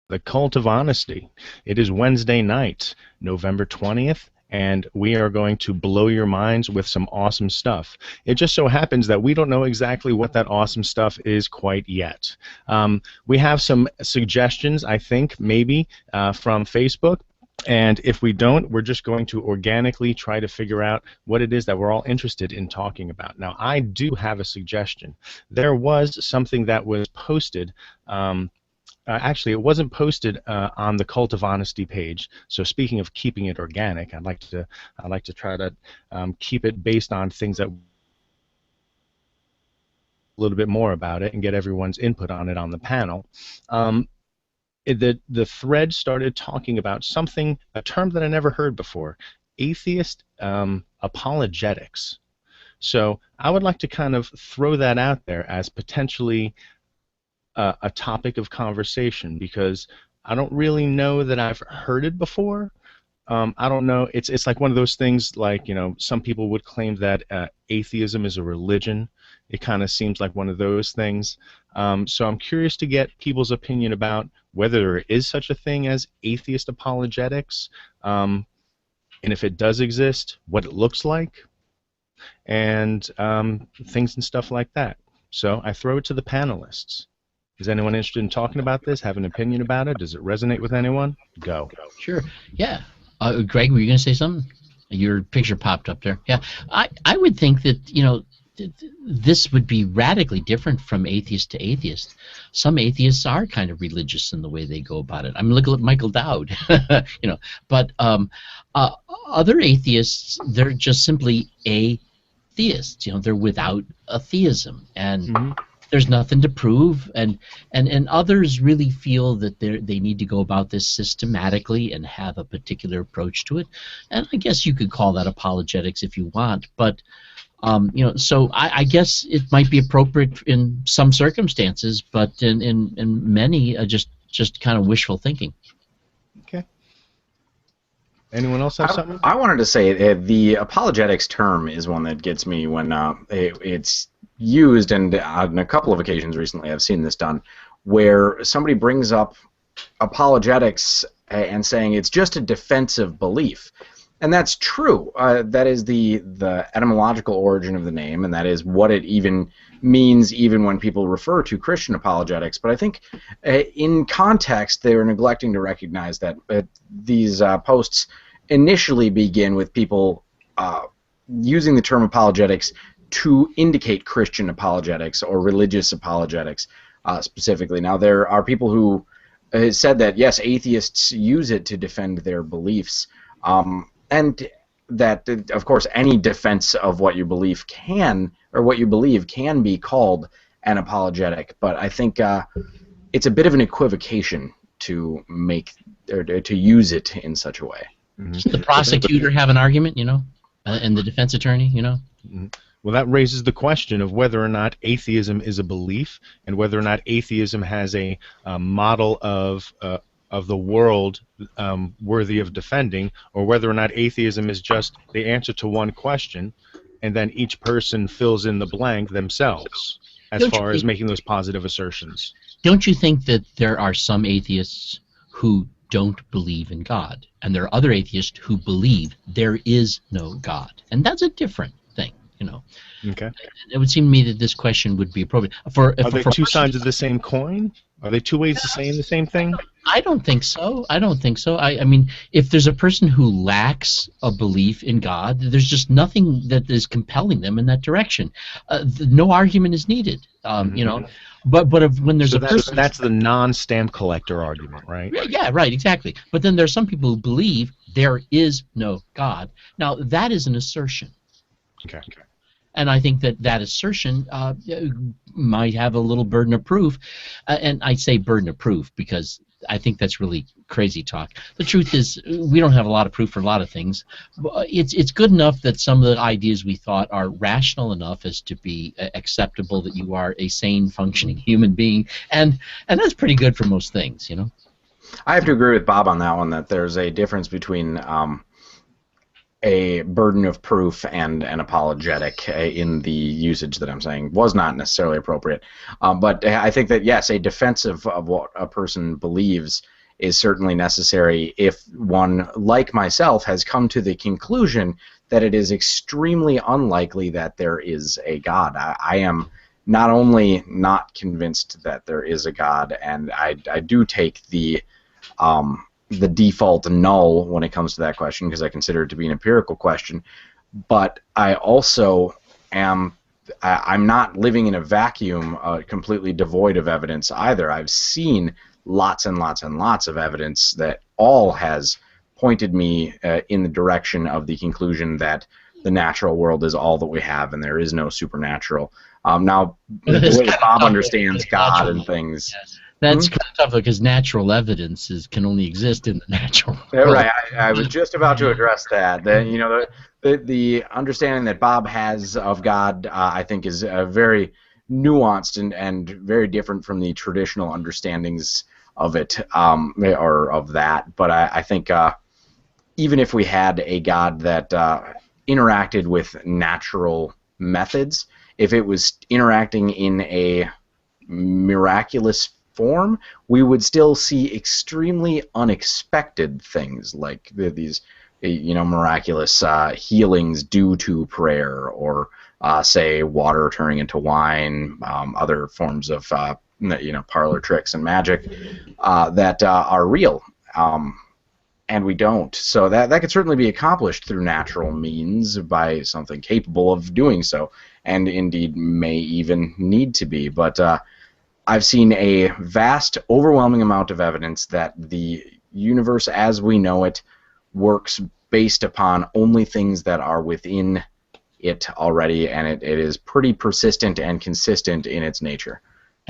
The Cult of Honesty. It is Wednesday night, November 20th, and we are going to blow your minds with some awesome stuff. It just so happens that we don't know exactly what that awesome stuff is quite yet. We have some suggestions, I think, maybe, from Facebook. And if we don't, we're just going to organically try to figure out what it is that we're all interested in talking about. Now, I do have a suggestion. There was something that was posted. Actually, it wasn't posted on the Cult of Honesty page. So, speaking of keeping it organic, I'd like to try to keep it based on things that a little bit more about it and get everyone's input on it on the panel. The thread started talking about something, a term that I never heard before, atheist apologetics. So, I would like to kind of throw that out there as potentially a topic of conversation, because I don't really know that I've heard it before. I don't know. It's like one of those things, like, you know, some people would claim that atheism is a religion. It kind of seems like one of those things. So I'm curious to get people's opinion about whether there is such a thing as atheist apologetics, and if it does exist, what it looks like, and things and stuff like that. So I throw it to the panelists. Is anyone interested in talking about this? Have an opinion about it? Does it resonate with anyone? Go. Sure. Yeah. Greg, were you going to say something? Your picture popped up there. Yeah. I would think that, you know, this would be radically different from atheist to atheist. Some atheists are kind of religious in the way they go about it. I mean, look at Michael Dowd, you know. But other atheists, they're just simply atheists. You know, they're without a theism, and there's nothing to prove, and others really feel that they need to go about this systematically and have a particular approach to it. And I guess you could call that apologetics if you want, but you know, so I guess it might be appropriate in some circumstances, but in many, just kind of wishful thinking. Okay. Anyone else have something? I wanted to say the apologetics term is one that gets me when it's used, and on a couple of occasions recently I've seen this done, where somebody brings up apologetics and saying it's just a defensive belief. And that's true. That is the etymological origin of the name, and that is what it even means even when people refer to Christian apologetics. But I think in context they are neglecting to recognize that these posts initially begin with people using the term apologetics to indicate Christian apologetics or religious apologetics specifically. Now, there are people who said that, yes, atheists use it to defend their beliefs, and that, of course, any defense of what you believe can be called an apologetic. But I think it's a bit of an equivocation to make or to use it in such a way. Does the prosecutor have an argument, you know, and the defense attorney, you know? Well, that raises the question of whether or not atheism is a belief, and whether or not atheism has a model of the world worthy of defending, or whether or not atheism is just the answer to one question, and then each person fills in the blank themselves as far as making those positive assertions. Don't you think that there are some atheists who don't believe in God, and there are other atheists who believe there is no God, and that's a different thing, you know? Okay. It would seem to me that this question would be appropriate. Are they two sides of the same coin? Are they two ways of saying the same thing? I don't think so. I don't think so. I mean, if there's a person who lacks a belief in God, there's just nothing that is compelling them in that direction. No argument is needed. You know, but when there's that's the non-stamp collector argument, right? Yeah, right, exactly. But then there's some people who believe there is no God. Now that is an assertion. Okay. And I think that that assertion might have a little burden of proof. And I say burden of proof because I think that's really crazy talk. The truth is, we don't have a lot of proof for a lot of things. It's good enough that some of the ideas we thought are rational enough as to be acceptable, that you are a sane, functioning human being. And that's pretty good for most things, you know? I have to agree with Bob on that one, that there's a difference between a burden of proof and an apologetic in the usage that I'm saying was not necessarily appropriate. But I think that, yes, a defense of what a person believes is certainly necessary if one, like myself, has come to the conclusion that it is extremely unlikely that there is a God. I am not only not convinced that there is a God, and I do take the default null when it comes to that question because I consider it to be an empirical question, but I also I'm not living in a vacuum completely devoid of evidence either. I've seen lots and lots and lots of evidence that all has pointed me in the direction of the conclusion that the natural world is all that we have and there is no supernatural. Now, the way that Bob understands God and things... Yes. That's kind of tough because natural evidence can only exist in the natural world. Right, I was just about to address that. The understanding that Bob has of God, I think, is very nuanced and very different from the traditional understandings of it, or of that. But I think even if we had a God that interacted with natural methods, if it was interacting in a miraculous form, we would still see extremely unexpected things like these, miraculous healings due to prayer, or say water turning into wine, other forms of parlor tricks and magic that are real, and we don't. So that could certainly be accomplished through natural means by something capable of doing so, and indeed may even need to be. But I've seen a vast, overwhelming amount of evidence that the universe as we know it works based upon only things that are within it already, and it is pretty persistent and consistent in its nature.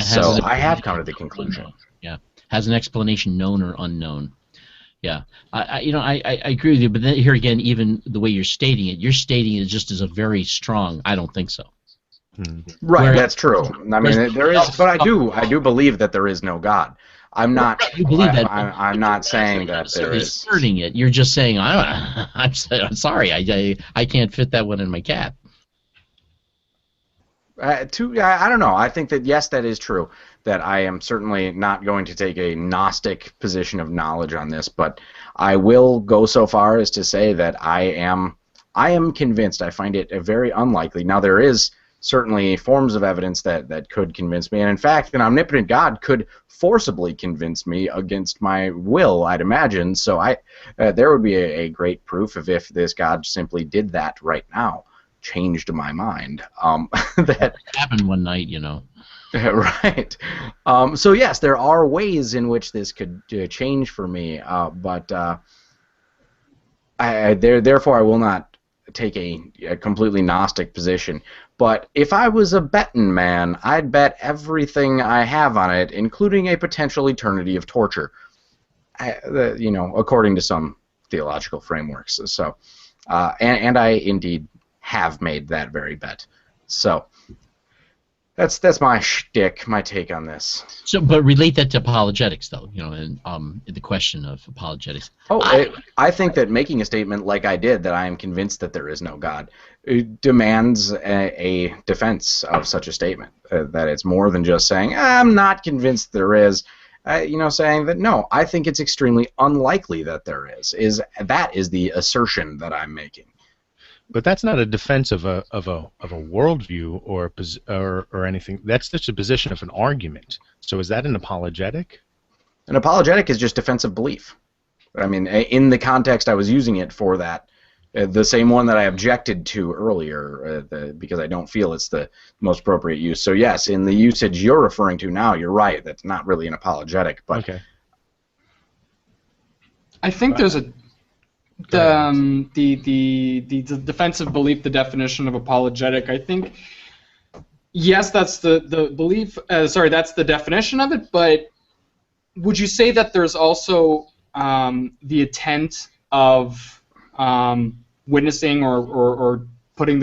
So I have come to the conclusion. Unknown. Yeah, has an explanation known or unknown. Yeah, I agree with you, but then here again, even the way you're stating it just as a very strong, I don't think so. Right, that's true. I mean, there is, but I do believe that there is no God. I'm not. You believe that? I'm not saying that there is. Asserting it. You're just saying, I'm sorry, I can't fit that one in my cap. I don't know. I think that yes, that is true. That I am certainly not going to take a Gnostic position of knowledge on this, but I will go so far as to say that I am convinced. I find it very unlikely. Now there is certainly forms of evidence that could convince me, and in fact, an omnipotent God could forcibly convince me against my will, I'd imagine. So there would be a great proof of if this God simply did that right now, changed my mind. That happened one night, Right. So yes, there are ways in which this could change for me, but therefore I will not take a completely Gnostic position. But if I was a betting man, I'd bet everything I have on it, including a potential eternity of torture, according to some theological frameworks. So, and I indeed have made that very bet. So that's my shtick, my take on this. So, but relate that to apologetics, though, and the question of apologetics. I think that making a statement like I did, that I am convinced that there is no God, demands a defense of such a statement. That it's more than just saying, I'm not convinced there is. Saying that, no, I think it's extremely unlikely that there is. That is the assertion that I'm making. But that's not a defense of a worldview or anything. That's just a position of an argument. So is that an apologetic? An apologetic is just defensive belief. I mean, in the context I was using it for that, the same one that I objected to earlier, because I don't feel it's the most appropriate use. So yes, in the usage you're referring to now, you're right. That's not really an apologetic. But okay. I think there's the defensive belief, the definition of apologetic. I think yes, that's the belief. That's the definition of it. But would you say that there's also the intent of witnessing or putting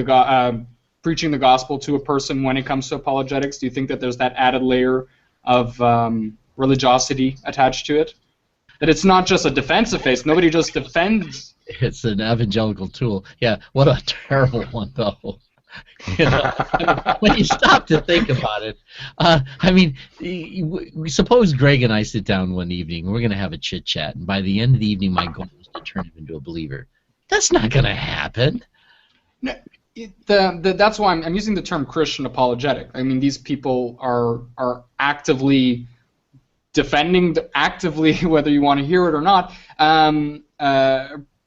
preaching the gospel to a person when it comes to apologetics? Do you think that there's that added layer of religiosity attached to it? That it's not just a defensive phase. Nobody just defends. It's an evangelical tool. Yeah, what a terrible one, though. You know, when you stop to think about it, I mean, suppose Greg and I sit down one evening, and we're going to have a chit chat, and by the end of the evening, my goal is to turn him into a believer. That's not going to happen. No, that's why I'm using the term Christian apologetic. I mean, these people are actively defending, actively, whether you want to hear it or not,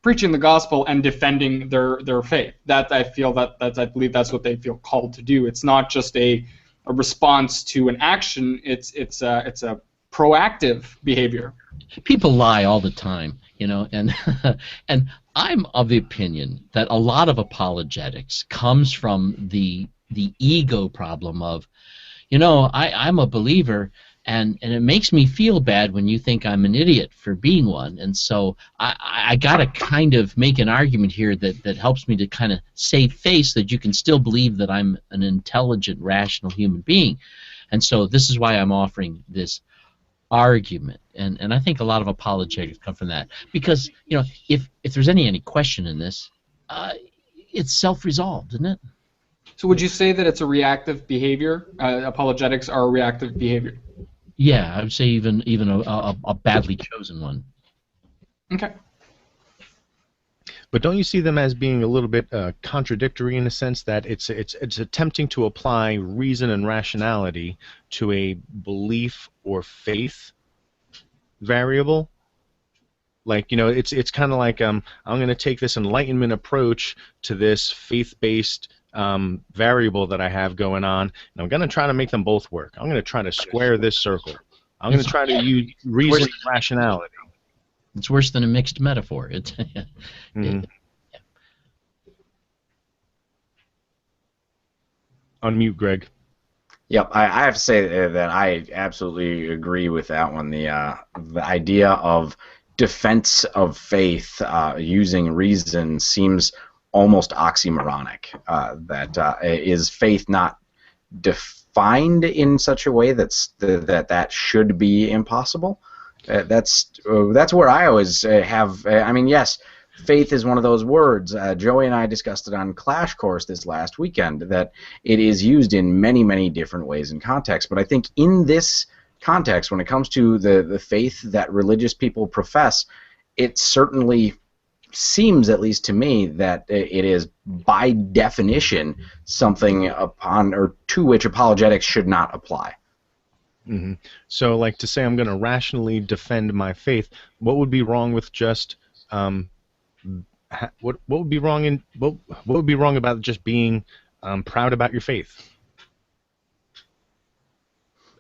preaching the gospel and defending their faith. That I feel that I believe that's what they feel called to do. It's not just a response to an action. It's a proactive behavior. People lie all the time, you know, and and I'm of the opinion that a lot of apologetics comes from the ego problem of, you know, I'm a believer, and it makes me feel bad when you think I'm an idiot for being one, and so I got to kind of make an argument here that helps me to kind of save face that you can still believe that I'm an intelligent, rational human being, and so this is why I'm offering this argument, and I think a lot of apologetics come from that, because, you know, if there's any question in this, it's self-resolved, isn't it? So would you say that it's a reactive behavior? Apologetics are a reactive behavior. Yeah, I would say even a badly chosen one. Okay. But don't you see them as being a little bit contradictory in the sense that it's attempting to apply reason and rationality to a belief or faith variable? Like, you know, it's kind of like I'm going to take this Enlightenment approach to this faith-based variable that I have going on, and I'm going to try to make them both work. I'm going to try to square this circle. I'm going to try to use reason and rationality. It's worse than a mixed metaphor. It's Mm-hmm. Unmute, Greg. Yep, I have to say that I absolutely agree with that one. The idea of defense of faith using reason seems almost oxymoronic. Is faith not defined in such a way that should be impossible? That's where I always have. I mean, yes, faith is one of those words. Joey and I discussed it on Clash Course this last weekend, that it is used in many, many different ways and contexts. But I think in this context, when it comes to the faith that religious people profess, it certainly seems, at least to me, that it is by definition something upon or to which apologetics should not apply. Mm-hmm. So, like, to say I'm going to rationally defend my faith, what would be wrong with just what would be wrong what would be wrong about just being proud about your faith?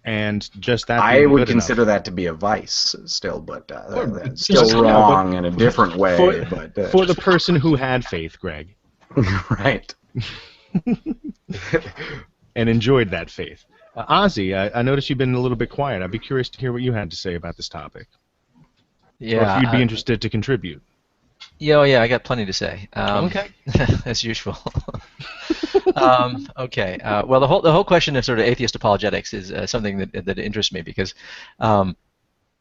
And just that I would good consider enough. that to be a vice still, but that's Just- still yeah, wrong in a different way. For the person who had faith, Greg, right. and enjoyed that faith. Ozzy, I noticed you've been a little bit quiet. I'd be curious to hear what you had to say about this topic. Yeah. Or if you'd be interested to contribute. Yeah, I got plenty to say. Okay. As usual. Okay. Well, the whole question of sort of atheist apologetics is something that interests me, because I'm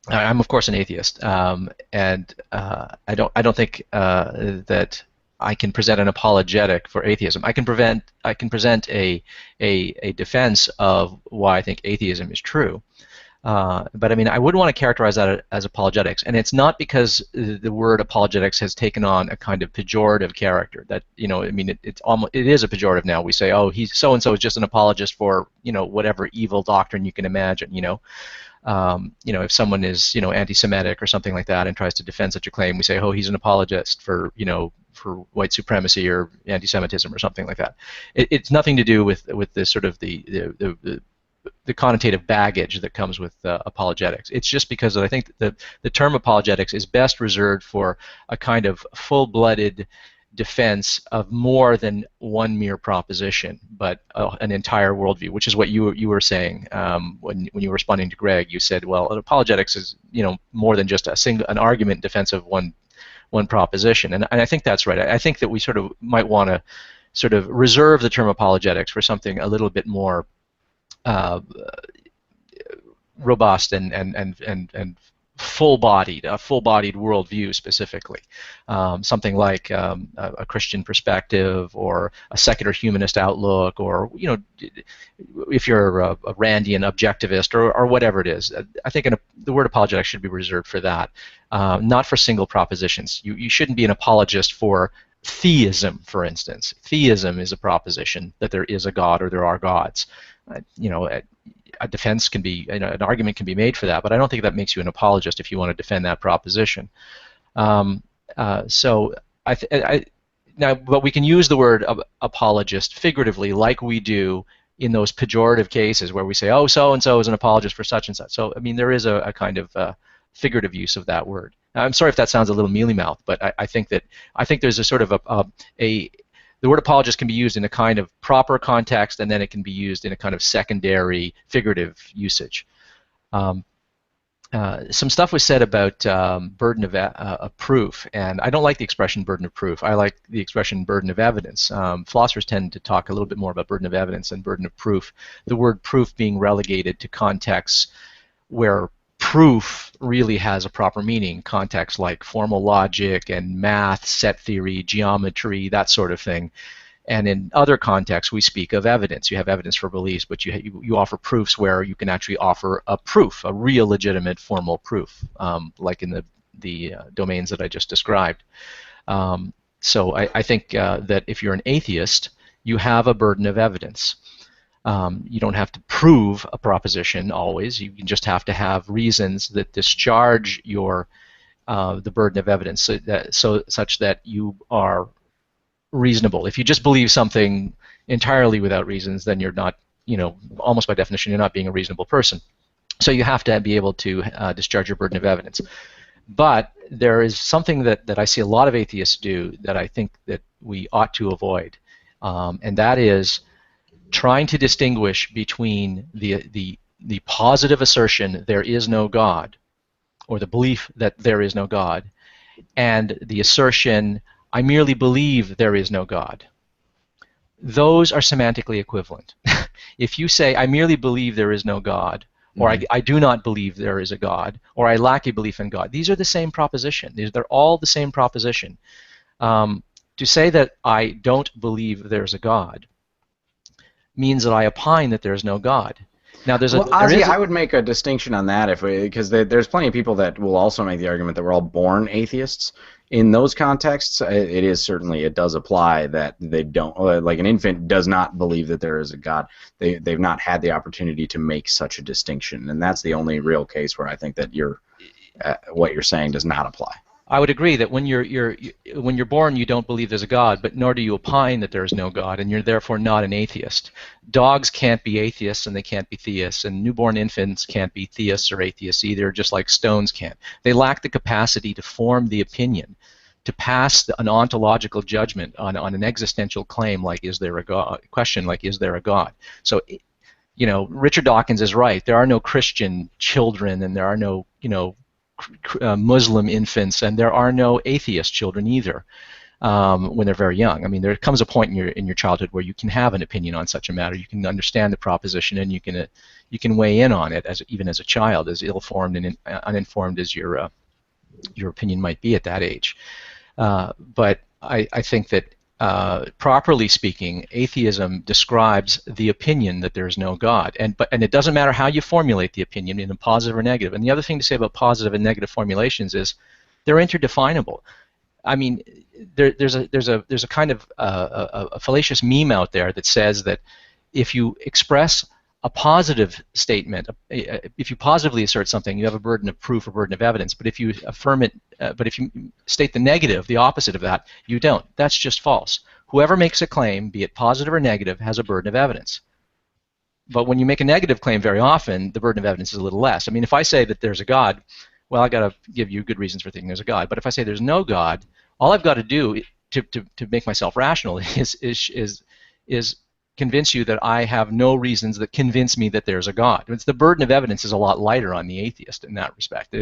of course an atheist, and I don't think that I can present an apologetic for atheism. I can present a defense of why I think atheism is true. But I mean, I wouldn't want to characterize that as apologetics, and it's not because the word apologetics has taken on a kind of pejorative character. That, you know, I mean, it is a pejorative now. We say, oh, he's so and so is just an apologist for, you know, whatever evil doctrine you can imagine. You know, if someone is, you know, anti-Semitic or something like that and tries to defend such a claim, we say, oh, he's an apologist for, you know, for white supremacy or anti-Semitism or something like that. It's nothing to do with the sort of the connotative baggage that comes with apologetics. It's just because I think that the term apologetics is best reserved for a kind of full-blooded defense of more than one mere proposition, but an entire worldview, which is what you were saying when you were responding to Greg. You said, well, apologetics is, you know, more than just an argument in defense of one proposition, and I think that's right. I think that we sort of might want to sort of reserve the term apologetics for something a little bit more robust and full-bodied worldview specifically, something like a Christian perspective or a secular humanist outlook, or if you're a Randian objectivist or whatever it is. I think the word apologetics should be reserved for that, not for single propositions. You shouldn't be an apologist for theism, for instance. Theism is a proposition that there is a God or there are gods. A defense can be, an argument can be made for that, but I don't think that makes you an apologist if you want to defend that proposition. So but we can use the word apologist figuratively, like we do in those pejorative cases where we say, oh, so and so is an apologist for such and such. So I mean, there is a kind of figurative use of that word. Now, I'm sorry if that sounds a little mealy-mouthed, but I think there's a sort of the word apologist can be used in a kind of proper context, and then it can be used in a kind of secondary figurative usage. Some stuff was said about burden of proof, and I don't like the expression burden of proof. I like the expression burden of evidence. Philosophers tend to talk a little bit more about burden of evidence than burden of proof, the word proof being relegated to contexts where proof really has a proper meaning, contexts like formal logic and math, set theory, geometry, that sort of thing. And in other contexts, we speak of evidence. You have evidence for beliefs, but you offer proofs where you can actually offer a proof, a real, legitimate, formal proof, like in the domains that I just described. So I think that if you're an atheist, you have a burden of evidence. You don't have to prove a proposition always. You just have to have reasons that discharge your the burden of evidence, such that you are reasonable. If you just believe something entirely without reasons, then you're not, almost by definition, you're not being a reasonable person. So you have to be able to discharge your burden of evidence. But there is something that I see a lot of atheists do that I think that we ought to avoid, and that is trying to distinguish between the positive assertion there is no God, or the belief that there is no God, and the assertion I merely believe there is no God. Those are semantically equivalent. If you say I merely believe there is no God, or I do not believe there is a God, or I lack a belief in God, these are the same proposition. They're all the same proposition. To say that I don't believe there's a God means that I opine that there's no God. Now, I would make a distinction on that because there's plenty of people that will also make the argument that we're all born atheists. In those contexts, it does apply that they don't, like an infant does not believe that there is a God. They've not had the opportunity to make such a distinction, and that's the only real case where I think that what you're saying does not apply. I would agree that when you're born, you don't believe there's a God, but nor do you opine that there is no God, and you're therefore not an atheist. Dogs can't be atheists, and they can't be theists, and newborn infants can't be theists or atheists either, just like stones can't. They lack the capacity to form the opinion, to pass an ontological judgment on an existential claim like is there a God, question like is there a God. So, Richard Dawkins is right. There are no Christian children, and there are no Muslim infants, and there are no atheist children either when they're very young. I mean, there comes a point in your childhood where you can have an opinion on such a matter. You can understand the proposition, and you can weigh in on it even as a child, as ill-formed and uninformed as your opinion might be at that age. But I think that properly speaking, atheism describes the opinion that there is no God, and it doesn't matter how you formulate the opinion, in a positive or negative. And the other thing to say about positive and negative formulations is they're interdefinable. I mean, there's a kind of a fallacious meme out there that says that if you express a positive statement, if you positively assert something, you have a burden of proof or burden of evidence. But if you affirm it, but if you state the negative, the opposite of that, you don't. That's just false. Whoever makes a claim, be it positive or negative, has a burden of evidence. But when you make a negative claim very often, the burden of evidence is a little less. I mean, if I say that there's a God, well, I got to give you good reasons for thinking there's a God. But if I say there's no God, all I've got to do to make myself rational is convince you that I have no reasons that convince me that there's a God. The burden of evidence is a lot lighter on the atheist in that respect.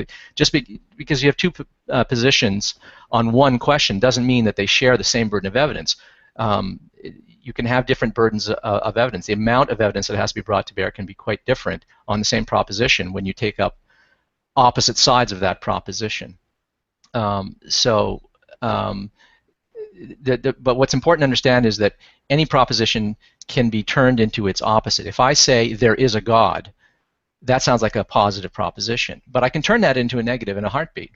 Because you have two positions on one question doesn't mean that they share the same burden of evidence. You can have different burdens of evidence. The amount of evidence that has to be brought to bear can be quite different on the same proposition when you take up opposite sides of that proposition. So, but what's important to understand is that any proposition can be turned into its opposite. If I say there is a God, that sounds like a positive proposition, but I can turn that into a negative in a heartbeat.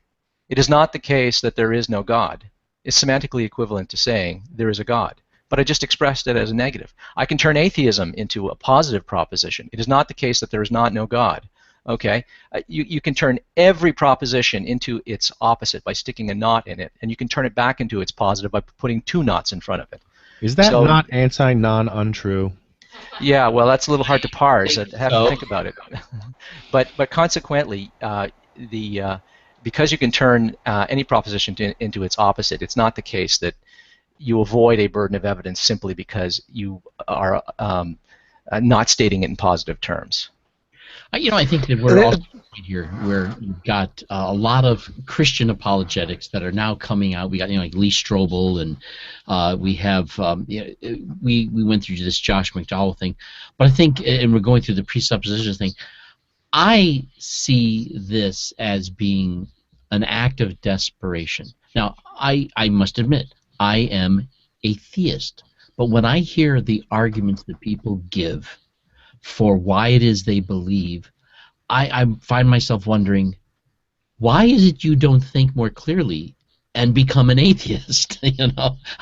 It is not the case that there is no God. It's semantically equivalent to saying there is a God, but I just expressed it as a negative. I can turn atheism into a positive proposition. It is not the case that there is not no God. Okay, you can turn every proposition into its opposite by sticking a knot in it, and you can turn it back into its positive by putting two knots in front of it. Is that not anti, non, untrue? Yeah, well, that's a little hard to parse. I have to think about it. but consequently, because you can turn any proposition into its opposite, it's not the case that you avoid a burden of evidence simply because you are not stating it in positive terms. I think that we're also here where you've got a lot of Christian apologetics that are now coming out. We got like Lee Strobel, and we have we went through this Josh McDowell thing, but I think, and we're going through the presuppositions thing. I see this as being an act of desperation. Now, I must admit, I am a theist, but when I hear the arguments that people give for why it is they believe, I find myself wondering, why is it you don't think more clearly and become an atheist?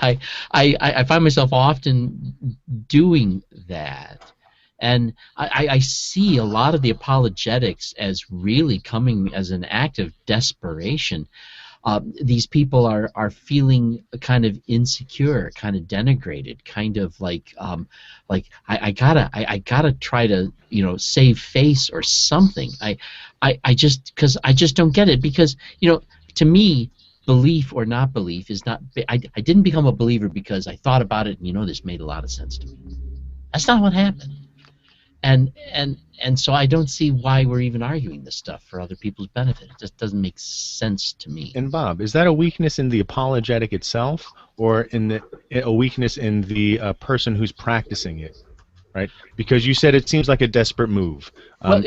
I find myself often doing that, and I see a lot of the apologetics as really coming as an act of desperation. These people are feeling kind of insecure, kind of denigrated, kind of like I gotta try to save face or something. I just don't get it, because to me, belief or not belief is not. I didn't become a believer because I thought about it and this made a lot of sense to me. That's not what happened. And so I don't see why we're even arguing this stuff for other people's benefit. It just doesn't make sense to me. And Bob, is that a weakness in the apologetic itself, or a weakness in the person who's practicing it? Right? Because you said it seems like a desperate move.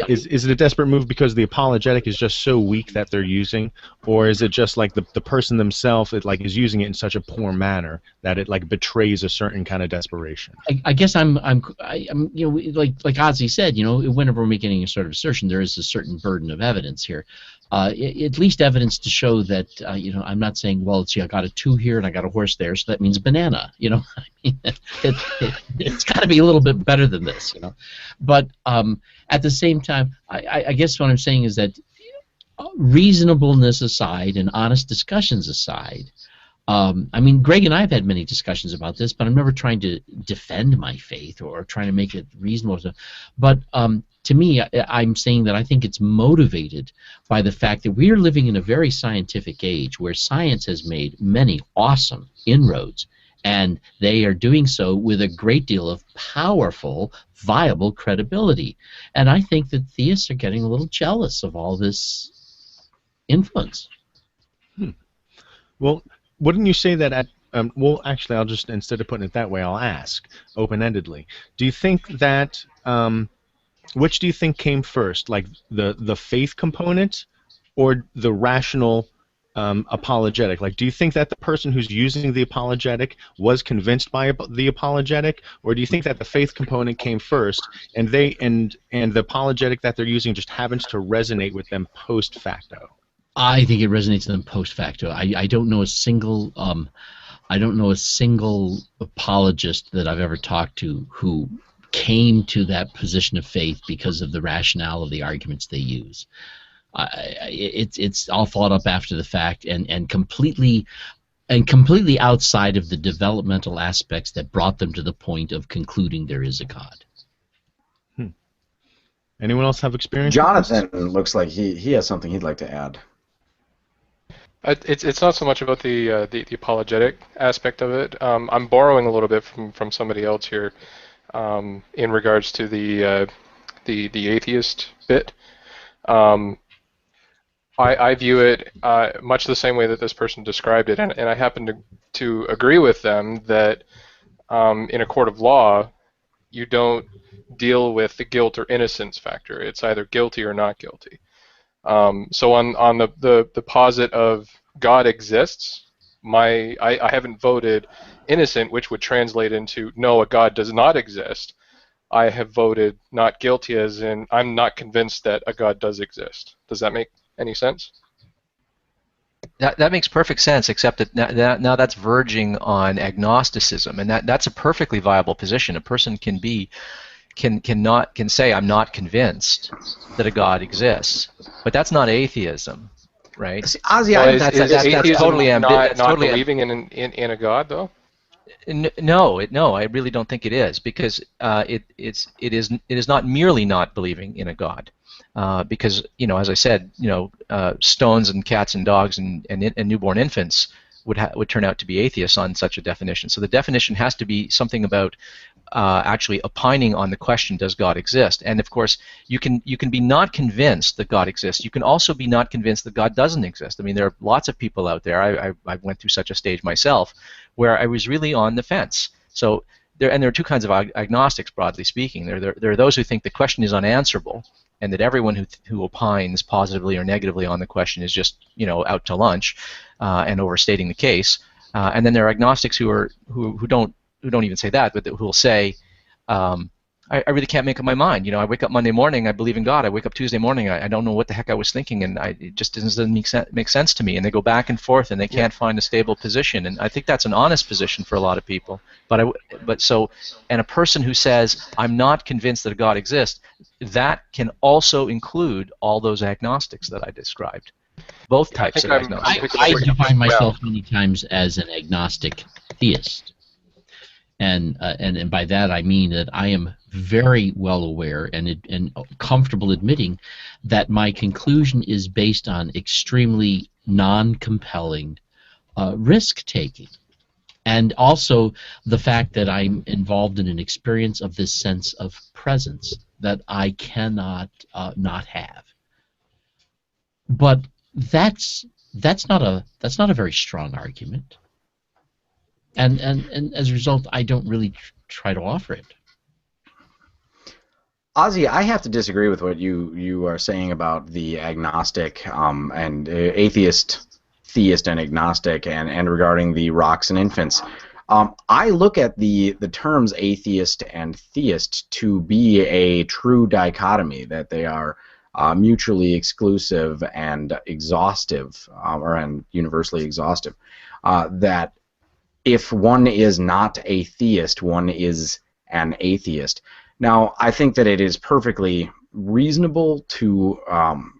Is it a desperate move because the apologetic is just so weak that they're using, or is it just like the person themselves is using it in such a poor manner that it betrays a certain kind of desperation? I guess I'm like Ozzy said, whenever we're making a sort of assertion, there is a certain burden of evidence here. At least evidence to show that I'm not saying, well, see, I got a 2 here and I got a horse there, so that means banana. It's got to be a little bit better than this. But at the same time, I guess what I'm saying is that reasonableness aside and honest discussions aside, Greg and I have had many discussions about this, but I'm never trying to defend my faith or trying to make it reasonable. But to me, I'm saying that I think it's motivated by the fact that we are living in a very scientific age where science has made many awesome inroads, and they are doing so with a great deal of powerful, viable credibility. And I think that theists are getting a little jealous of all this influence. Well, wouldn't you say that well, actually, I'll just, instead of putting it that way, I'll ask open-endedly. Do you think that, which do you think came first, like the faith component or the rational apologetic? Do you think that the person who's using the apologetic was convinced by the apologetic, or do you think that the faith component came first and the apologetic that they're using just happens to resonate with them post facto? I think it resonates with them post facto. I don't know a single apologist that I've ever talked to who came to that position of faith because of the rationality arguments they use. It's all thought up after the fact and completely outside of the developmental aspects that brought them to the point of concluding there is a God. Anyone else have experience? Jonathan looks like he has something he'd like to add. It's not so much about the apologetic aspect of it. I'm borrowing a little bit from somebody else here in regards to the atheist bit. I view it much the same way that this person described it, and I happen to agree with them that in a court of law, you don't deal with the guilt or innocence factor. It's either guilty or not guilty. So on the posit of God exists, I haven't voted innocent, which would translate into no, a God does not exist. I have voted not guilty, as in I'm not convinced that a God does exist. Does that make any sense? That makes perfect sense, except that now that's verging on agnosticism, and that's a perfectly viable position. A person can say I'm not convinced that a God exists, but that's not atheism, right? See, Ozzy, Well, I is atheism totally not believing in a God, though? No, I really don't think it is, because it is not merely not believing in a God, because as I said, stones and cats and dogs and newborn infants would turn out to be atheists on such a definition. So the definition has to be something about actually opining on the question, does God exist? And of course, you can be not convinced that God exists. You can also be not convinced that God doesn't exist. I mean, there are lots of people out there. I went through such a stage myself, where I was really on the fence. So there are two kinds of agnostics, broadly speaking. There are those who think the question is unanswerable, and that everyone who opines positively or negatively on the question is just out to lunch and overstating the case. And then there are agnostics who don't even say that, but who will say, I really can't make up my mind. I wake up Monday morning, I believe in God. I wake up Tuesday morning, I don't know what the heck I was thinking, and it just doesn't make sense to me. And they go back and forth, and they can't find a stable position. And I think that's an honest position for a lot of people. And a person who says, I'm not convinced that a God exists, that can also include all those agnostics that I described. Both types of agnostics. I define myself many times as an agnostic theist. And by that I mean that I am very well aware and comfortable admitting that my conclusion is based on extremely non-compelling risk-taking, and also the fact that I'm involved in an experience of this sense of presence that I cannot not have. But that's not a very strong argument. And as a result, I don't really try to offer it. Ozzy, I have to disagree with what you are saying about the agnostic and atheist, theist, and agnostic, and regarding the rocks and infants. I look at the terms atheist and theist to be a true dichotomy, that they are mutually exclusive and exhaustive, and universally exhaustive. That if one is not a theist, one is an atheist. Now, I think that it is perfectly reasonable to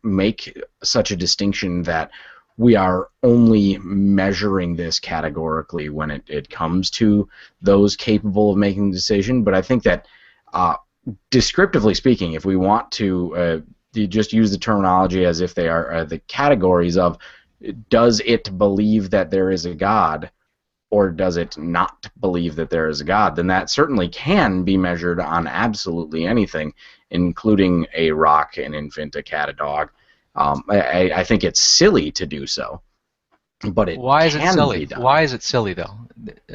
make such a distinction, that we are only measuring this categorically when it comes to those capable of making the decision. But I think that descriptively speaking, if we want to just use the terminology as if they are the categories of, does it believe that there is a God, or does it not believe that there is a God, then that certainly can be measured on absolutely anything, including a rock, an infant, a cat, a dog. I think it's silly to do so, but it Why is it can silly? be done. Why is it silly, though?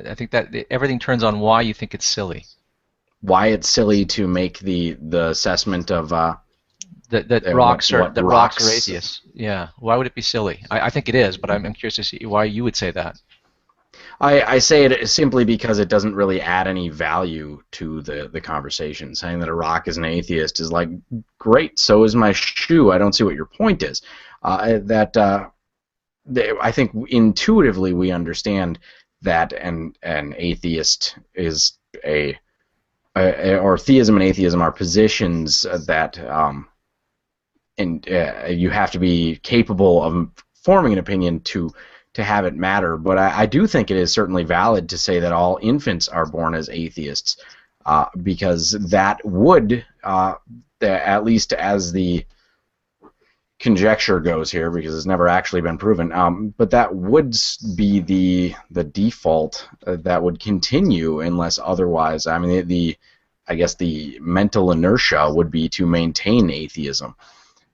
I think that everything turns on why you think it's silly. Why it's silly to make the assessment of That rocks are atheists. Yeah. Why would it be silly? I think it is, but I'm curious to see why you would say that. I say it simply because it doesn't really add any value to the conversation. Saying that a rock is an atheist is like, great, so is my shoe. I don't see what your point is. I think intuitively we understand that an atheist is or theism and atheism are positions that you have to be capable of forming an opinion to have it matter. But I do think it is certainly valid to say that all infants are born as atheists, because that would, at least as the conjecture goes here, because it's never actually been proven, but that would be the default that would continue unless otherwise. I mean, I guess the mental inertia would be to maintain atheism.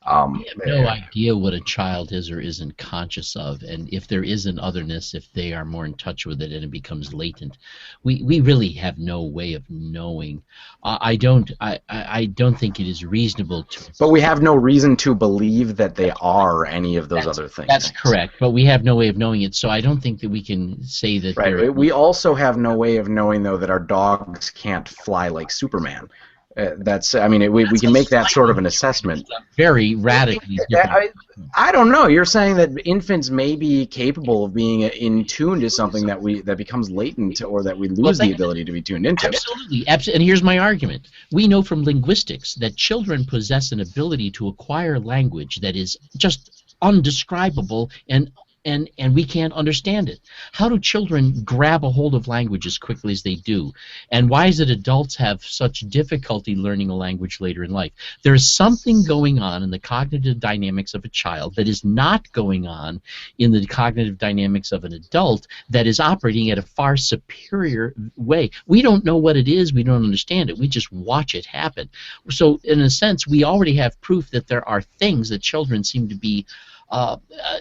We have no idea what a child is or isn't conscious of, and if there is an otherness, if they are more in touch with it and it becomes latent. We really have no way of knowing. I don't think it is reasonable to. But we have no reason to believe that they are any of those other things. That's correct, but we have no way of knowing it, so I don't think that we can say that. Right. We also have no way of knowing, though, that our dogs can't fly like Superman. We can make that sort of an assessment. Very radically different. I don't know. You're saying that infants may be capable of being in tune to something that becomes latent, or that we lose the ability to be tuned into. Absolutely. And here's my argument. We know from linguistics that children possess an ability to acquire language that is just undescribable, and we can't understand it. How do children grab a hold of language as quickly as they do? And why is it adults have such difficulty learning a language later in life? There is something going on in the cognitive dynamics of a child that is not going on in the cognitive dynamics of an adult, that is operating at a far superior way. We don't know what it is. We don't understand it. We just watch it happen. So in a sense, we already have proof that there are things that children seem to be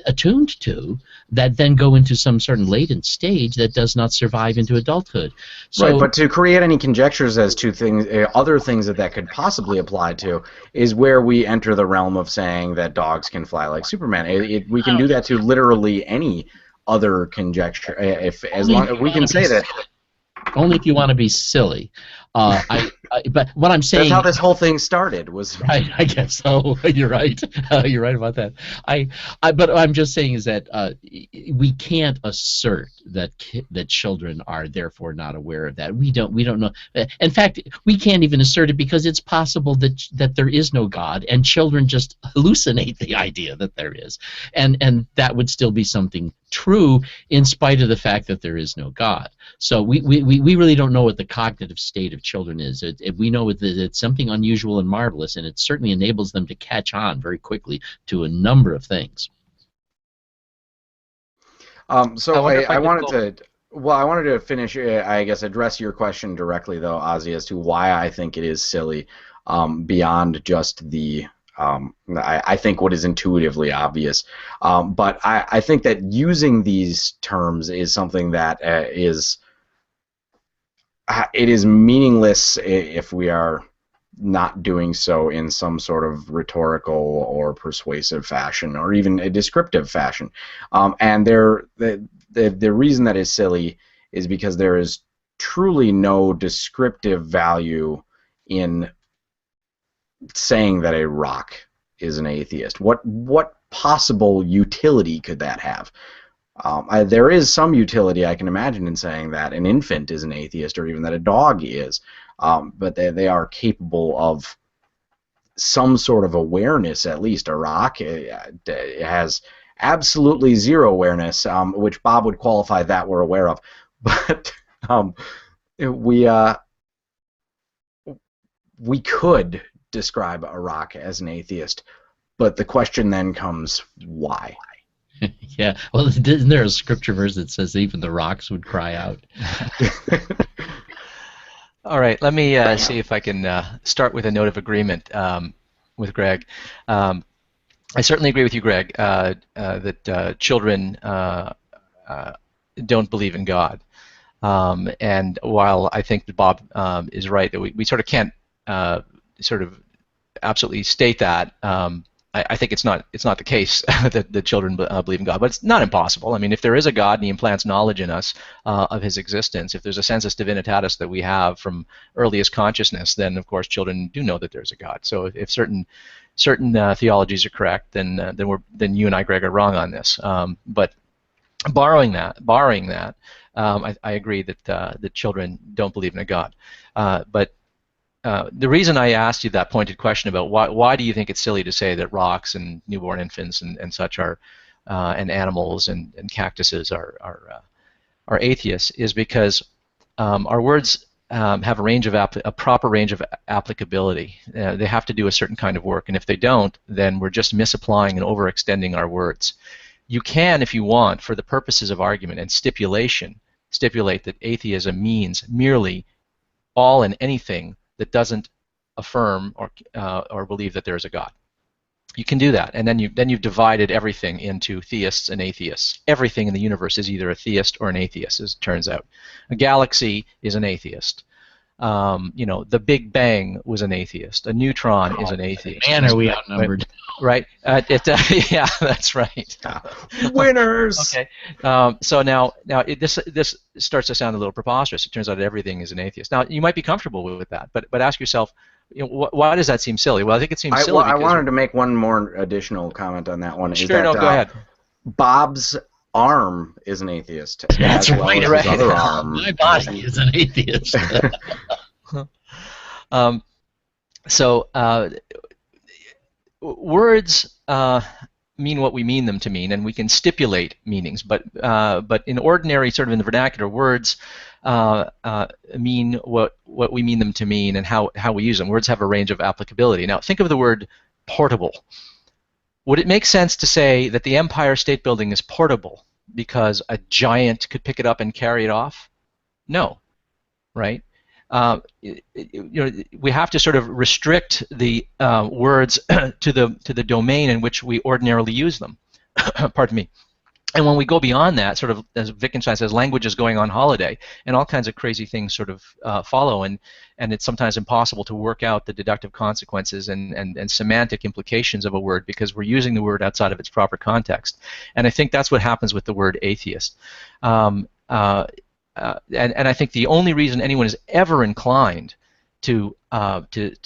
attuned to, that then go into some certain latent stage that does not survive into adulthood. So, right, but to create any conjectures as to things, other things that could possibly apply to, is where we enter the realm of saying that dogs can fly like Superman. We can do that to literally any other conjecture, as long as we can say that. Only if you want to be silly. But what I'm saying, that's how this whole thing started. Was right? I guess so. You're right. You're right about that. But what I'm just saying is that we can't assert that children are therefore not aware of that. We don't know. In fact, we can't even assert it because it's possible that there is no God, and children just hallucinate the idea that there is, and that would still be something true in spite of the fact that there is no God. So we really don't know what the cognitive state of children is. We know that it's something unusual and marvelous, and it certainly enables them to catch on very quickly to a number of things. So I wanted to finish, I guess, address your question directly, though, Ozzy, as to why I think it is silly, beyond just the I think what is intuitively obvious. But I think that using these terms is something that it is meaningless if we are not doing so in some sort of rhetorical or persuasive fashion, or even a descriptive fashion. And the reason that is silly is because there is truly no descriptive value in saying that a rock is an atheist. What possible utility could that have? There is some utility I can imagine in saying that an infant is an atheist, or even that a dog is, but they are capable of some sort of awareness, at least. A rock has absolutely zero awareness, which Bob would qualify that we're aware of. But we could describe a rock as an atheist, but the question then comes, why? Yeah, well, isn't there a scripture verse that says even the rocks would cry out? All right, let me see if I can start with a note of agreement with Greg. I certainly agree with you, Greg, that children don't believe in God. And while I think that Bob is right, that we sort of can't sort of absolutely state that, I think it's not the case that the children believe in God, but it's not impossible. I mean, if there is a God and He implants knowledge in us of His existence, if there's a sensus divinitatis that we have from earliest consciousness, then of course children do know that there's a God. So if certain theologies are correct, then you and I, Greg, are wrong on this. But barring that, I agree that that children don't believe in a God. But the reason I asked you that pointed question about why do you think it's silly to say that rocks and newborn infants and such are and animals and cactuses are atheists is because our words have a proper range of applicability. They have to do a certain kind of work, and if they don't, then we're just misapplying and overextending our words. You can, if you want, for the purposes of argument and stipulate that atheism means merely all and anything that doesn't affirm or believe that there is a God. You can do that, and then you've divided everything into theists and atheists. Everything in the universe is either a theist or an atheist, as it turns out. A galaxy is an atheist. The Big Bang was an atheist. A neutron is an atheist. Man, are we outnumbered? Right? Yeah, that's right. Winners. Okay. So now this starts to sound a little preposterous. It turns out that everything is an atheist. Now you might be comfortable with that, but ask yourself, why does that seem silly? Well, I think it seems silly. I wanted to make one more additional comment on that one. Sure, no, go ahead. Bob's arm is an atheist. That's right. His other arm. My body is an atheist. Words mean what we mean them to mean, and we can stipulate meanings. But in ordinary, sort of in the vernacular, words mean what we mean them to mean and how we use them. Words have a range of applicability. Now, think of the word portable. Would it make sense to say that the Empire State Building is portable because a giant could pick it up and carry it off? No, right? We have to sort of restrict the words to the domain in which we ordinarily use them. Pardon me. And when we go beyond that, sort of, as Wittgenstein says, language is going on holiday, and all kinds of crazy things sort of follow, and it's sometimes impossible to work out the deductive consequences and semantic implications of a word because we're using the word outside of its proper context. And I think that's what happens with the word atheist. And I think the only reason anyone is ever inclined to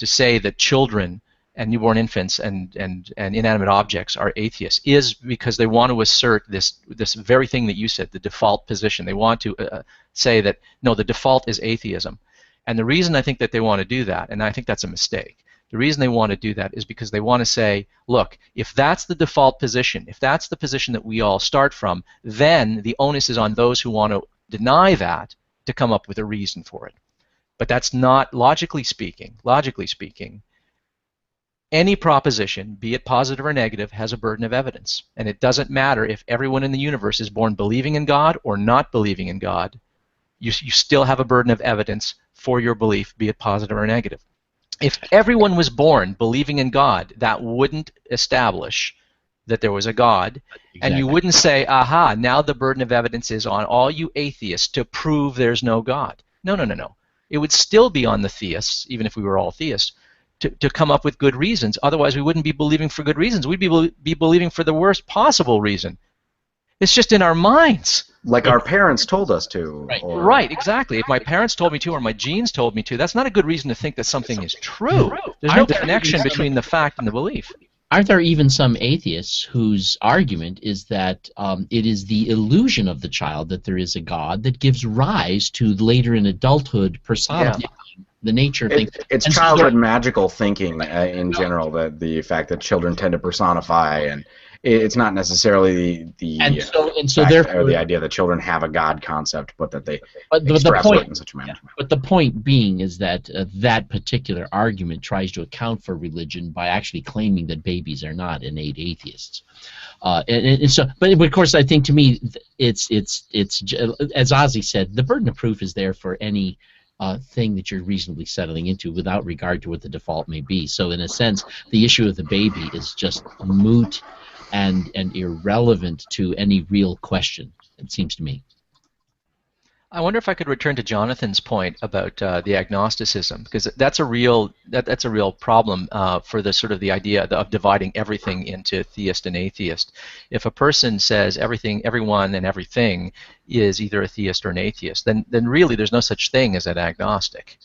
say that children and newborn infants and inanimate objects are atheists is because they want to assert this very thing that you said, the default position. They want to say that, no, the default is atheism. And the reason I think that they want to do that, and I think that's a mistake, the reason they want to do that is because they want to say, look, if that's the default position, if that's the position that we all start from, then the onus is on those who want to deny that to come up with a reason for it. But that's not, logically speaking, any proposition, be it positive or negative, has a burden of evidence. And it doesn't matter if everyone in the universe is born believing in God or not believing in God. You still have a burden of evidence for your belief, be it positive or negative. If everyone was born believing in God, that wouldn't establish that there was a God. Exactly. And you wouldn't say, aha, now the burden of evidence is on all you atheists to prove there's no God. No. It would still be on the theists, even if we were all theists, to come up with good reasons. Otherwise, we wouldn't be believing for good reasons. We'd be believing for the worst possible reason. It's just in our minds. Like our parents told us to. Right. Right, exactly. If my parents told me to or my genes told me to, that's not a good reason to think that something is true. There's no connection between the fact and the belief. Aren't there even some atheists whose argument is that it is the illusion of the child that there is a God that gives rise to later in adulthood personifying the nature of things? It's childhood magical thinking in general, that the fact that children tend to personify, and it's not necessarily the idea that children have a God concept, but that they extrapolate in such a manner. But the point being is that that particular argument tries to account for religion by actually claiming that babies are not innate atheists. But of course, I think to me, it's as Ozzy said, the burden of proof is there for any thing that you're reasonably settling into without regard to what the default may be. So in a sense, the issue of the baby is just moot and irrelevant to any real question, it seems to me. I wonder if I could return to Jonathan's point about the agnosticism, because that's a real problem for the sort of the idea of dividing everything into theist and atheist. If a person says everyone and everything is either a theist or an atheist, then really there's no such thing as an agnostic.